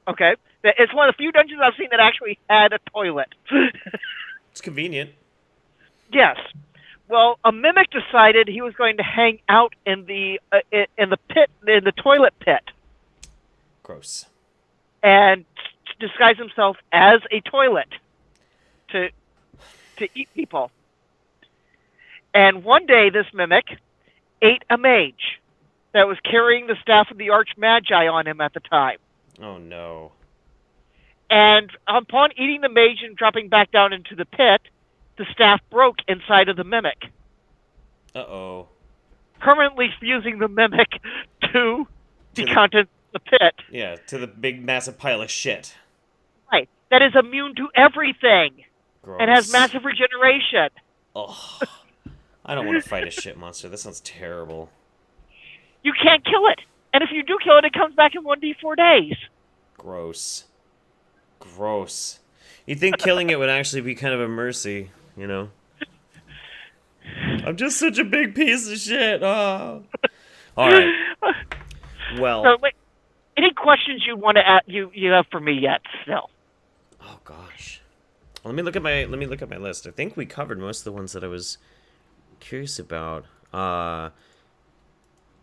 Okay, it's one of the few dungeons I've seen that actually had a toilet. It's convenient. Yes. Well, a mimic decided he was going to hang out in the pit, in the toilet pit, Gross. and disguise himself as a toilet to eat people. And one day, this mimic ate a mage that was carrying the staff of the Archmagi on him at the time. Oh no. And upon eating the mage and dropping back down into the pit, the staff broke inside of the mimic, Uh-oh. permanently fusing the mimic to the To the- contents of the pit. Yeah, to the big massive pile of shit. Right. That is immune to everything Gross. and has massive regeneration. Oh, I don't want to fight a shit monster. That sounds terrible. You can't kill it. And if you do kill it, it comes back in 1d4 days. Gross. Gross. You'd think killing it would actually be kind of a mercy, you know? I'm just such a big piece of shit. Oh. All right. Well. So, wait, any questions you want to add, you have for me yet? Still. Oh gosh. Let me look at my list. I think we covered most of the ones that I was curious about.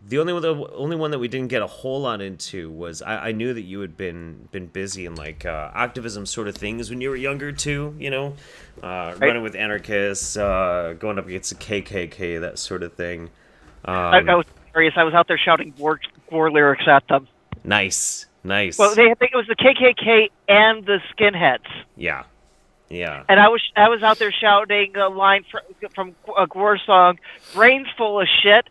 The only one that we didn't get a whole lot into was I knew that you had been busy in like activism sort of things when you were younger too, you know, running with anarchists, going up against the KKK, that sort of thing. I was serious. I was out there shouting war lyrics at them. Nice. Well, they think it was the KKK and the skinheads. Yeah. And I was out there shouting a line from a war song: "Brains full of shit,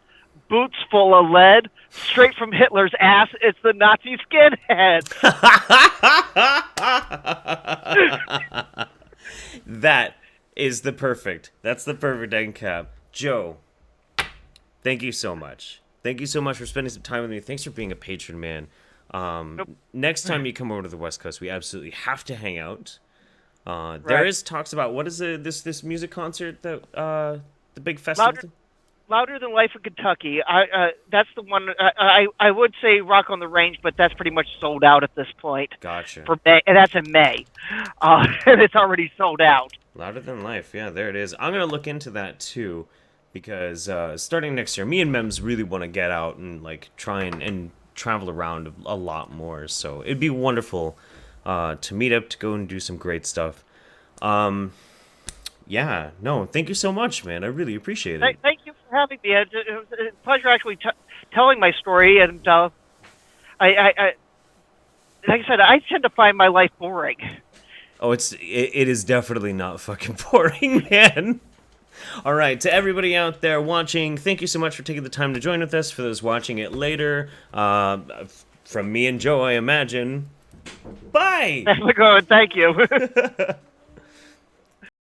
boots full of lead, straight from Hitler's ass. It's the Nazi skinheads." That's the perfect end cap. Joe, thank you so much. Thank you so much for spending some time with me. Thanks for being a patron, man. Nope. Next time you come over to the West Coast, we absolutely have to hang out. There Right. is talks about what is this music concert that the big festival thing? Louder Than Life in Kentucky. That's the one. I would say Rock on the Range, but that's pretty much sold out at this point. Gotcha. For May, and that's in May, and it's already sold out. Louder Than Life, yeah, there it is. I'm gonna look into that too, because starting next year, me and Mems really want to get out and like try and travel around a lot more. So it'd be wonderful to meet up, to go and do some great stuff. Yeah, no, thank you so much, man. I really appreciate it. Thank you for having me. It was a pleasure actually telling my story, and I like I said, I tend to find my life boring. Oh, it is definitely not fucking boring, man. All right, to everybody out there watching, thank you so much for taking the time to join with us. For those watching it later, from me and Joe, I imagine. Bye! Thank you.